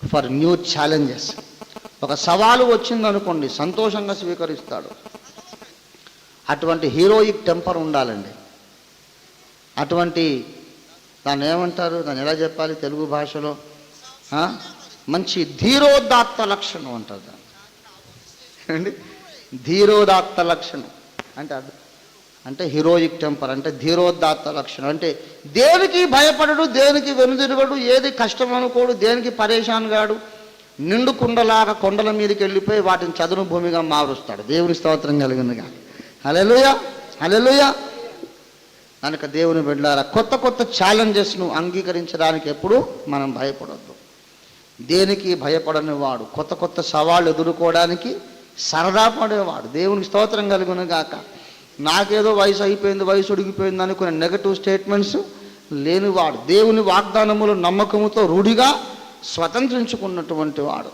for new challenges. ఒక సవాలు వచ్చిందనుకోండి, సంతోషంగా స్వీకరిస్తాడు. అటువంటి హీరోయిక్ టెంపర్ ఉండాలండి. అటువంటి దాన్ని ఏమంటారు, దాన్ని ఎలా చెప్పాలి తెలుగు భాషలో, మంచి ధీరోదాత్త లక్షణం అంటారు దాన్ని. అండి, ధీరోదాత్త లక్షణం అంటే అంటే హీరోయిక్ టెంపర్ అంటే ధీరోదాత్త లక్షణం. అంటే దేనికి భయపడడు, దేనికి వెనుదిరగడు, ఏది కష్టం అనుకోడు, దేనికి పరేషాన్ గాడు, నిండు కుండలాగా కొండల మీదకి వెళ్ళిపోయి వాటిని చదును భూమిగా మారుస్తాడు. దేవుని స్తోత్రం కలిగినగా. హల్లెలూయా, హల్లెలూయా. కనుక దేవుని బిడ్డలారా, కొత్త కొత్త ఛాలెంజెస్ను అంగీకరించడానికి ఎప్పుడు మనం భయపడొద్దు. దేనికి భయపడని వాడు, కొత్త కొత్త సవాళ్ళు ఎదుర్కోవడానికి సరదా పడేవాడు. దేవునికి స్తోత్రం కలుగును గాక. నాకేదో వయసు అయిపోయింది, వయసు ఉడిగిపోయింది అని కొన్ని నెగటివ్ స్టేట్మెంట్స్ లేనివాడు, దేవుని వాగ్దానములు నమ్మకముతో రూఢిగా స్వతంత్రించుకున్నటువంటి వాడు.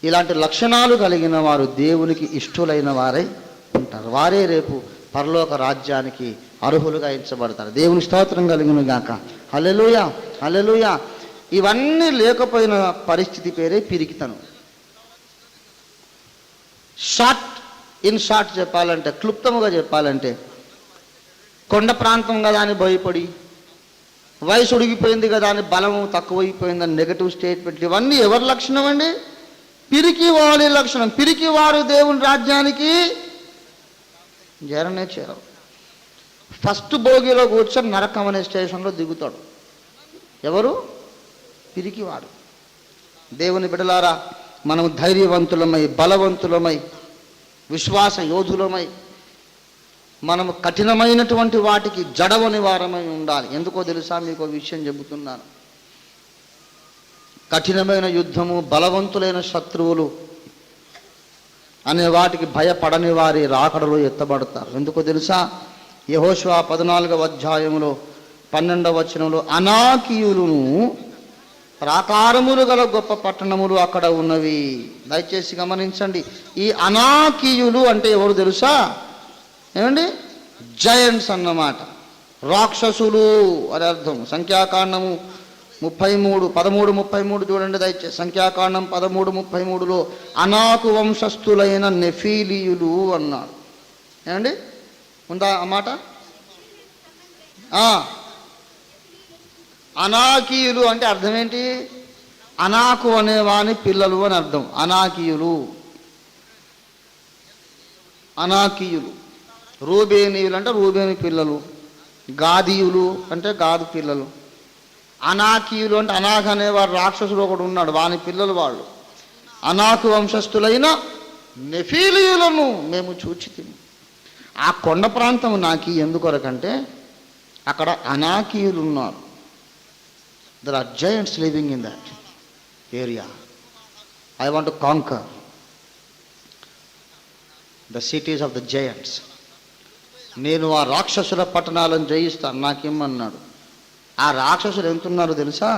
ఇలాంటి లక్షణాలు కలిగిన వారు దేవునికి ఇష్టలైన వారై ఉంటారు. వారే రేపు పరలోక రాజ్యానికి అర్హులుగా ఎంచబడతారు. దేవుని స్తోత్రం కలుగును గాక. హల్లెలూయా, హల్లెలూయా. ఇవన్నీ లేకపోయిన పరిస్థితి పేరే పిరికితనం. ఇన్ షార్ట్ చెప్పాలంటే, క్లుప్తముగా చెప్పాలంటే, కొండ ప్రాంతం కదా అని భయపడి, వయసు ఉడిగిపోయింది కదా అని బలము తక్కువైపోయిందని నెగటివ్ స్టేట్మెంట్, ఇవన్నీ ఎవరి లక్షణం అండి? పిరికి వారి లక్షణం. పిరికి వారు దేవుని రాజ్యానికి చేరనే చేరవు. ఫస్ట్ భోగిలో కూర్చొని నరకం అనే స్టేషన్లో దిగుతాడు. ఎవరు? పిరికివాడు. దేవుని బిడ్డలారా, మనం ధైర్యవంతులమై, బలవంతులమై, విశ్వాస యోధులమై, మనము కఠినమైనటువంటి వాటికి జడవని వారమై ఉండాలి. ఎందుకో తెలుసా? మీకు విషయం చెబుతున్నాను. కఠినమైన యుద్ధము, బలవంతులైన శత్రువులు అనే వాటికి భయపడని వారి రాకడలో ఎత్తబడతారు. ఎందుకో తెలుసా? యెహోషువ 14వ అధ్యాయములో 12వ వచనంలో, అనాకీయులను ప్రాకారములు గల గొప్ప పట్టణములు అక్కడ ఉన్నవి. దయచేసి గమనించండి. ఈ అనాకీయులు అంటే ఎవరు తెలుసా? ఏమండి? జయంట్స్ అన్నమాట, రాక్షసులు అని అర్థం. సంఖ్యాకాండము 13:33 చూడండి దయచేసి. సంఖ్యాకాండం 13:33లో అనాకు వంశస్థులైన నెఫీలీయులు అన్నాడు. ఏమండి, ఉందా ఆ మాట? అనాకీయులు అంటే అర్థం ఏంటి? అనాకు అనేవాని పిల్లలు అని అర్థం. అనాకీయులు, అనాకీయులు. రూబేనీయులు అంటే రూబేని పిల్లలు, గాదీయులు అంటే గాదు పిల్లలు, అనాకీయులు అంటే అనాక్ అనేవాడు రాక్షసుడు ఒకడు ఉన్నాడు, వాని పిల్లలు వాళ్ళు. అనాకు వంశస్థులైన నెఫీలీయులను మేము చూచితిమి. ఆ కొండ ప్రాంతం నాకి ఎందుకొరకంటే అక్కడ అనాకీయులు ఉన్నారు. There are giants living in that area. I want to conquer the cities of the giants. నేను ఆ రాక్షసుల పట్టణాలను జయిస్తాను, నాకేమన్నాడు. ఆ రాక్షసులు ఎంతున్నారు తెలుసా?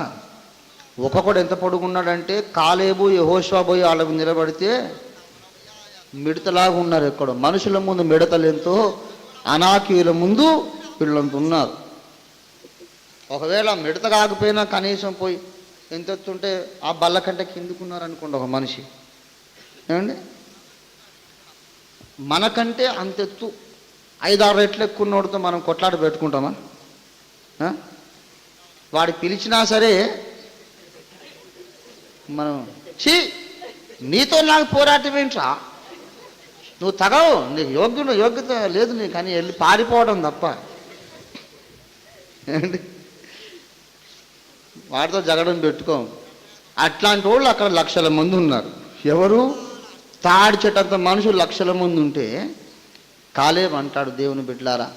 ఒక్కొక్కడు ఎంత పొడుగున్నాడంటే కాలేబు యెహోషువ పోయి వాళ్ళకు నిలబడితే మిడతలాగా ఉన్నారు. ఎక్కడో మనుషుల ముందు మిడతలు ఎంతో, అనాకీయుల ముందు వీళ్ళంత ఉన్నారు. ఒకవేళ మిడత కాకపోయినా కనీసం పోయి ఎంత ఎత్తుంటే ఆ బల్ల కంటే కిందుకున్నారు అనుకోండి ఒక మనిషి, ఏమండి? మనకంటే అంతెత్తు 5-6 రెట్లు ఎక్కువ ఉన్నోడితో మనం కొట్లాట పెట్టుకుంటామా? వాడు పిలిచినా సరే మనం నీతో నాకు పోరాటం ఏంట్రా, నువ్వు తగవు, నీకు యోగ్యత లేదు నీకు కానీ వెళ్ళి పారిపోవడం తప్ప, ఏమండి? వాడితో జగడం పెట్టుకోం. అట్లాంటి వాళ్ళు అక్కడ లక్షల మంది ఉన్నారు. ఎవరు? తాడి చెట్టంత మనుషులు లక్షల మంది ఉంటే కాలేబు అంటాడు, దేవుని బిడ్డలారా,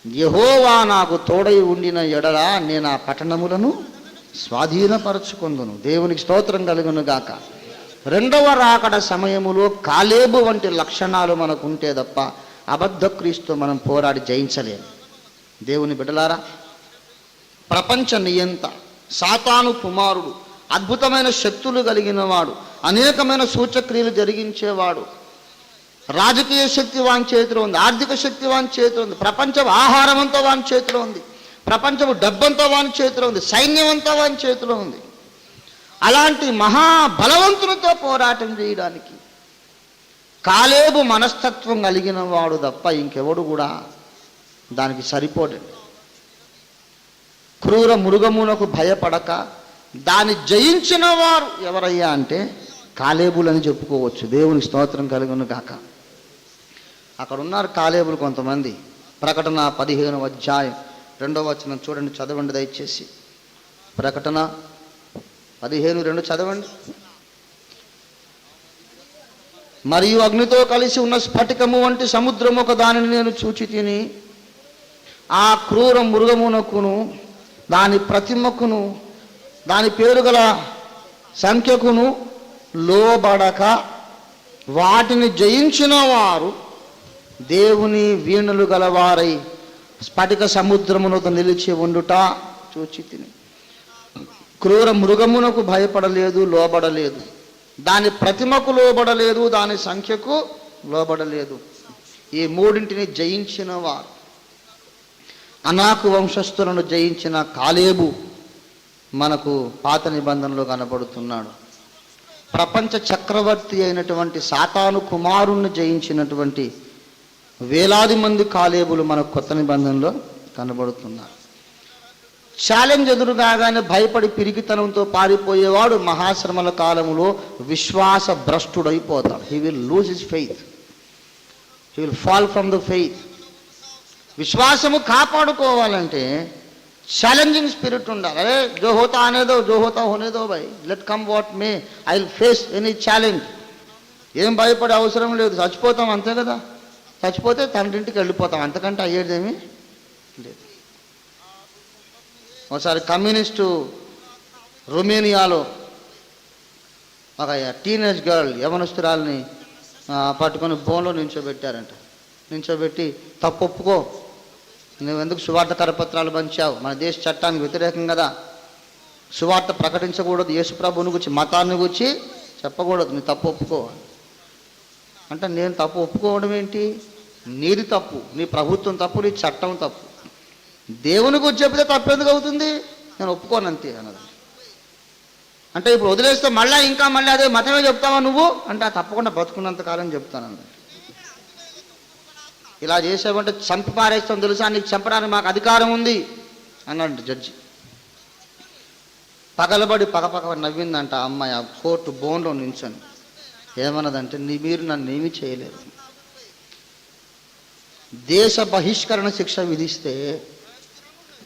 యెహోవా నాకు తోడై ఉండిన ఎడల నేను ఆ పట్టణములను స్వాధీనపరచుకొందును. దేవునికి స్తోత్రం కలుగును గాక. రెండవ రాకడ సమయములో కాలేబు వంటి లక్షణాలు మనకు ఉంటే తప్ప అబద్ధ క్రీస్తు మనం పోరాడి జయించలేము. దేవుని బిడ్డలారా, ప్రపంచ నియంత, సాతాను కుమారుడు, అద్భుతమైన శక్తులు కలిగిన వాడు, అనేకమైన సూచక్రియలు జరిగించేవాడు, రాజకీయ శక్తి వాని చేతిలో ఉంది, ఆర్థిక శక్తి వాని చేతిలో ఉంది, ప్రపంచం ఆహారం అంతా వాని చేతిలో ఉంది, ప్రపంచపు డబ్బంతా వాని చేతిలో ఉంది, సైన్యం అంతా వాని చేతిలో ఉంది. అలాంటి మహాబలవంతునితో పోరాటం చేయడానికి కాలేబు మనస్తత్వం కలిగిన వాడు తప్ప ఇంకెవడు కూడా దానికి సరిపోడండి. క్రూర మృగమునకు భయపడక దాన్ని జయించిన వారు ఎవరయ్యా అంటే కాలేబులని చెప్పుకోవచ్చు. దేవుని స్తోత్రం కలుగును గాక. అక్కడ ఉన్నారు కాలేబులు కొంతమంది. ప్రకటన 15వ అధ్యాయం 2వ వచనం చూడండి, చదవండి దయచేసి. ప్రకటన 15:2 చదవండి. మరియు అగ్నితో కలిసి ఉన్న స్ఫటికము వంటి సముద్రము ఒక దానిని నేను చూచి తిని, ఆ క్రూర మృగమునకును దాని ప్రతిమకును దాని పేరు గల సంఖ్యకును లోబడక వాటిని జయించిన వారు దేవుని వీణులు గలవారై స్ఫటిక సముద్రమునకు నిలిచి ఉండుట చూచి తిని. క్రూర మృగమునకు భయపడలేదు, లోబడలేదు, దాని ప్రతిమకు లోబడలేదు, దాని సంఖ్యకు లోబడలేదు. ఈ మూడింటిని జయించిన వారు, అనాకు వంశస్థులను జయించిన కాలేబు మనకు పాత నిబంధనలో కనబడుతున్నాడు. ప్రపంచ చక్రవర్తి అయినటువంటి సాతాను కుమారుణ్ణి జయించినటువంటి వేలాది మంది కాలేబులు మనకు కొత్త నిబంధనలో కనబడుతున్నారు. ఛాలెంజ్ ఎదురు కాగానే భయపడి పిరికితనంతో పారిపోయేవాడు మహాశ్రమల కాలంలో విశ్వాస భ్రష్టుడైపోతాడు. He will lose his faith, he will fall from the faith. విశ్వాసము కాపాడుకోవాలంటే ఛాలెంజింగ్ స్పిరిట్ ఉండాలి. అరే జో హోతా అనేదో, జో హోతా హోనేదో భయ్, let come what may, I will face any challenge. ఏం భయపడే అవసరం లేదు, చచ్చిపోతాం అంతే కదా. చచ్చిపోతే తండ్రింటికి వెళ్ళిపోతాం, అంతకంటే అయ్యేదేమీ లేదు. ఒకసారి కమ్యూనిస్టు రొమేనియాలో ఒక టీనేజ్ గర్ల్, యవనస్తురాల్ని పట్టుకొని బోన్లో నించోబెట్టారంట. నించోబెట్టి తప్పు ఒప్పుకో, నువ్వు ఎందుకు సువార్త కరపత్రాలు పంచావు, మన దేశ చట్టానికి వ్యతిరేకం కదా, సువార్త ప్రకటించకూడదు, యేసుప్రభుని గురించి మతాన్ని గురించి చెప్పకూడదు, నీ తప్పు ఒప్పుకో అంటే. నేను తప్పు ఒప్పుకోవడం ఏంటి? నీది తప్పు, నీ ప్రభుత్వం తప్పు, నీ చట్టం తప్పు. దేవుని గురించి చెప్తే తప్పెందుకు అవుతుంది? నేను ఒప్పుకోను అంతే అన్నది. అంటే ఇప్పుడు వదిలేస్తే మళ్ళీ మళ్ళీ అదే మతమే చెప్తావా నువ్వు అంటే, తప్పకుండా బతుకున్నంతకాలం చెప్తానన్నది. ఇలా చేసావంటే చంపి పారేస్తాం తెలుసా, నీకు చంపడానికి మాకు అధికారం ఉంది అన్నాడు జడ్జి. పగలబడి పగపగ నవ్విందంట ఆ అమ్మాయి ఆ కోర్టు బోన్లో నించొని. ఏమన్నదంటే, మీరు నన్ను ఏమీ చేయలేరు, దేశ బహిష్కరణ శిక్ష విధిస్తే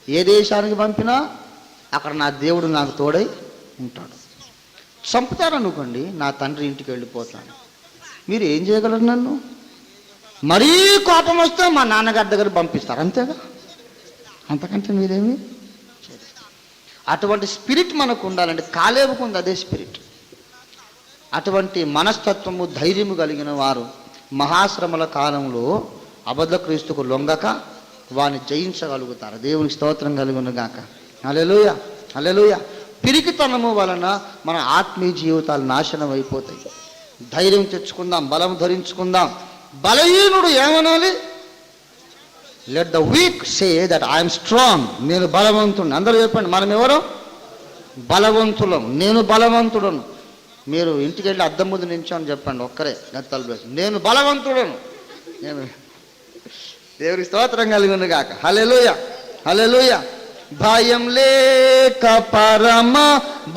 ఏ దేశానికి పంపినా అక్కడ నా దేవుడు నాకు తోడై ఉంటాడు. చంపుతారనుకోండి, నా తండ్రి ఇంటికి వెళ్ళిపోతాను, మీరు ఏం చేయగలరు నన్ను? మరీ కోపం వస్తే మా నాన్నగారి దగ్గర పంపిస్తారు, అంతేగా, అంతకంటే మీరేమి. అటువంటి స్పిరిట్ మనకు ఉండాలంటే కాలేబుకు ఉంది అదే స్పిరిట్. అటువంటి మనస్తత్వము, ధైర్యము కలిగిన వారు మహాశ్రమల కాలంలో అబద్ధ క్రీస్తుకు లొంగక వాని జయించగలుగుతారు. దేవునికి స్తోత్రం కలుగును గాక. హల్లెలూయా, హల్లెలూయా. పిరికితనము వలన మన ఆత్మీయ జీవితాలు నాశనం అయిపోతాయి. ధైర్యం తెచ్చుకుందాం, బలం ధరించుకుందాం. బలహీనుడు ఏమనాలి? Let the week say that I'm strong. నేను బలవంతుడు. అందరూ చెప్పండి, మనం ఎవరు? బలవంతులం. నేను బలవంతుడను. మీరు ఇంటికి వెళ్ళి అద్దం ముందు నించోని చెప్పండి ఒక్కరే గత్తలు, నేను బలవంతుడను. నేను దేవుడి స్తోత్రం కలిగిన గాక. హల్లెలూయా, హల్లెలూయా. భయం లేక పరమ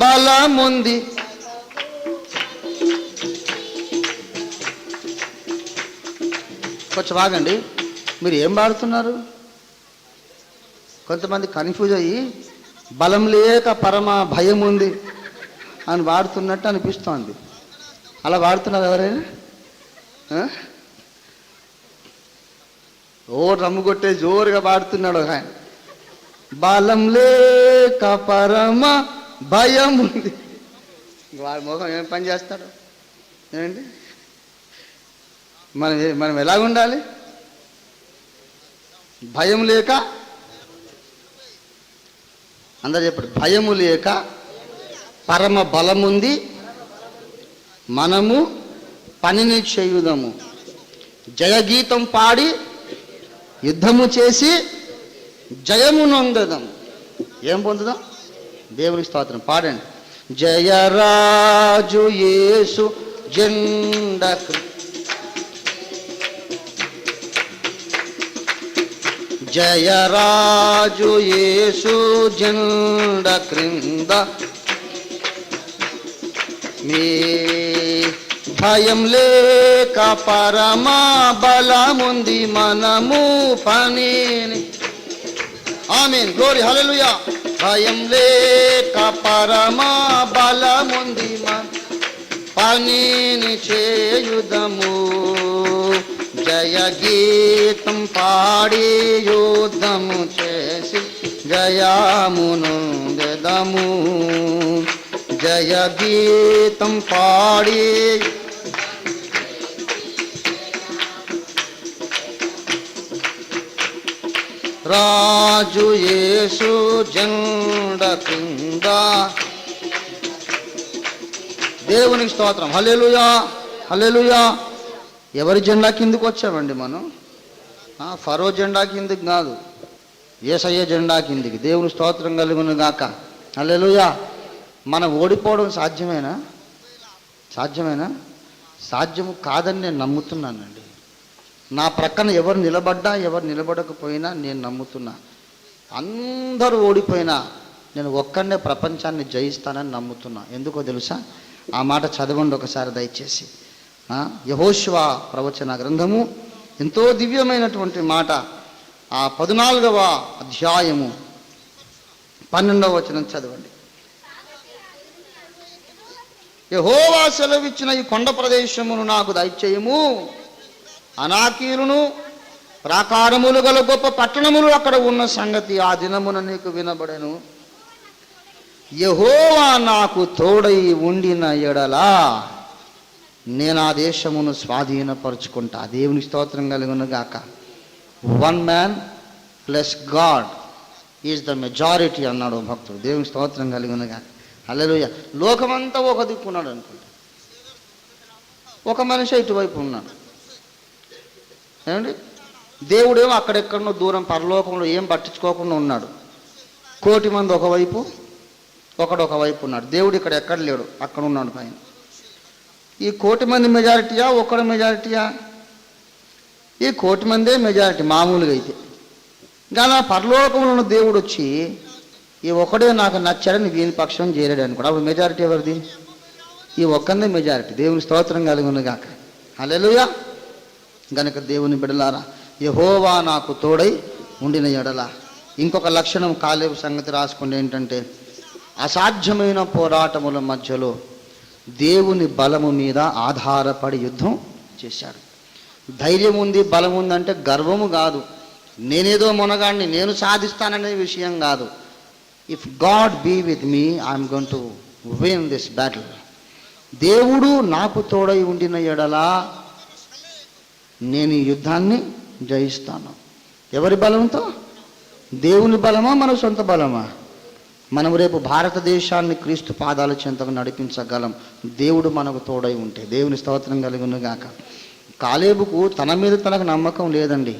బలముంది. కొంచెం ఆగండి, మీరు ఏం పాడుతున్నారు? కొంతమంది కన్ఫ్యూజ్ అయ్యి బలం లేక పరమ భయం ఉంది అని వాడుతున్నట్టు అనిపిస్తోంది. అలా వాడుతున్నారు ఎవరైనా? ఓ రమ్ము కొట్టే జోరుగా పాడుతున్నాడు ఆయన. బలం లేక పరమ భయం ఉంది. వాడి ముఖం ఏం పని చేస్తాడు? ఏమండి, మనం ఎలా ఉండాలి? భయం లేక, అందరూ చెప్పండి, భయము లేక పరమ బలముంది, మనము పనిని చేయుదము. జయగీతం పాడి యుద్ధము చేసి జయము నొందదాం. ఏం పొందుదాం? దేవుని స్తోత్రం. పాడండి. జయరాజు యేసు జెండా, జయరాజు యేసు జెండ క్రింద మీ భయం లేక పరమ బలముంది, మనము పనిని. ఆమేన్, గ్లోరీ, హల్లెలూయా. భయం లేక పరమ బలముంది, పనిని చేయుదము. జయ గీతం పాడి యుద్ధము చేసి జయమునొందెదము. జయ గీతం పాడి రాజు యేసు జెండ కింద. దేవునికి స్తోత్రం. హల్లెలూయా, హల్లెలూయా. ఎవరి జెండా కిందకు వచ్చామండి మనం? ఫరో జెండా కిందికి కాదు, యేసయ్య జెండా కిందికి. దేవుని స్తోత్రం కలుగును గాక. హల్లెలూయా. మనం ఓడిపోవడం సాధ్యమేనా? సాధ్యమేనా? సాధ్యము కాదని నేను నమ్ముతున్నానండి. నా ప్రక్కన ఎవరు నిలబడ్డా ఎవరు నిలబడకపోయినా నేను నమ్ముతున్నా. అందరూ ఓడిపోయినా నేను ఒక్కడనే ప్రపంచాన్ని జయిస్తానని నమ్ముతున్నా. ఎందుకో తెలుసా? ఆ మాట చదవండి ఒకసారి దయచేసి. యెహోషువ ప్రవచన గ్రంథము, ఎంతో దివ్యమైనటువంటి మాట. ఆ 14వ అధ్యాయము 12వ వచనం చదవండి. యెహోవా సెలవిచ్చిన ఈ కొండ ప్రదేశమును నాకు దయచేయము. అనాకీలును ప్రాకారములు గల గొప్ప పట్టణములు అక్కడ ఉన్న సంగతి ఆ దినమున నీకు వినబడెను. యెహోవా నాకు తోడై ఉండిన ఎడలా నేను ఆ దేశమును స్వాధీనపరుచుకుంటా. దేవుని స్తోత్రం కలుగును గాక. 1 man plus God is the majority అన్నాడు భక్తుడు. దేవుని స్తోత్రం కలుగును గాక. హల్లెలూయా. లోకమంతా ఒక దిక్కున్నాడు అనుకుంటా, ఒక మనిషి ఇటువైపు ఉన్నాడు. ఏమండి, దేవుడేమో అక్కడెక్కడనో దూరం పరలోకంలో ఏం పట్టించుకోకుండా ఉన్నాడు. 1,000,000 మంది ఒకవైపు, ఒకవైపు ఉన్నాడు. దేవుడు ఇక్కడ ఎక్కడ లేడు, అక్కడ ఉన్నాడు పైన. ఈ 1,000,000 మంది మెజారిటీయా, ఒక్కడి మెజారిటీయా? ఈ 1,000,000 మందే మెజారిటీ మామూలుగా అయితే. కానీ పరలోకంలో ఉన్న దేవుడు వచ్చి ఈ ఒక్కడే నాకు నచ్చాడని వీని పక్షం చేరాడు అనుకోడు. అప్పుడు మెజారిటీ ఎవరిది? ఈ ఒక్కదే మెజారిటీ. దేవుని స్తోత్రం కలుగును గాక. హల్లెలూయా. గనుక దేవుని బిడ్డలారా, యెహోవా నాకు తోడై ఉండిన ఎడల. ఇంకొక లక్షణం కాలేబు సంగతి రాసుకోండి. ఏంటంటే, అసాధ్యమైన పోరాటముల మధ్యలో దేవుని బలము మీద ఆధారపడి యుద్ధం చేశాడు. ధైర్యం ఉంది, బలం ఉందంటే గర్వము కాదు, నేనేదో మొనగాడిని నేను సాధిస్తాననే విషయం కాదు. If God be with me, I'm going to win this battle. దేవుడు నాకు తోడై ఉండిన ఎడలా నేను ఈ యుద్ధాన్ని జయిస్తాను. ఎవరి బలంతో? దేవుని బలమా మన సొంత బలమా? మనం రేపు భారతదేశాన్ని క్రీస్తు పాదాల చెంతకు నడిపించగలం, దేవుడు మనకు తోడై ఉంటే. దేవుని స్తోత్రం కలుగును గాక. కాలేబుకు తన మీద తనకు నమ్మకం లేదండి,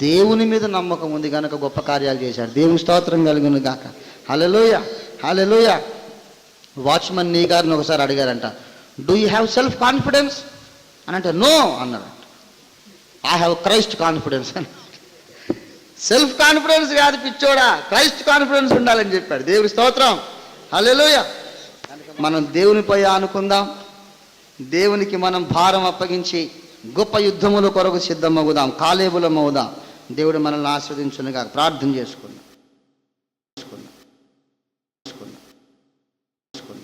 దేవుని మీద నమ్మకం ఉంది కనుక గొప్ప కార్యాలు చేశాడు. దేవుని స్తోత్రం కలుగును గాక. హల్లెలూయ, హల్లెలూయ. వాచ్మన్ నీ గారిని ఒకసారి అడిగారంట, do you have self confidence అని అంటే, నో అన్నాడు. ఐ హ్యావ్ క్రైస్ట్ కాన్ఫిడెన్స్ అని. సెల్ఫ్ కాన్ఫిడెన్స్ కాదు పిచ్చోడా, క్రైస్ట్ కాన్ఫిడెన్స్ ఉండాలని చెప్పాడు. దేవుని స్తోత్రం, హల్లెలూయ. మనం దేవునిపై ఆనుకుందాం, దేవునికి మనం భారం అప్పగించి గొప్ప యుద్ధముల కొరకు సిద్ధమవుదాం, కాలేబులమవుదాం. దేవుడు మనల్ని ఆస్వాదించునుగా. ప్రార్థన చేసుకుందాం.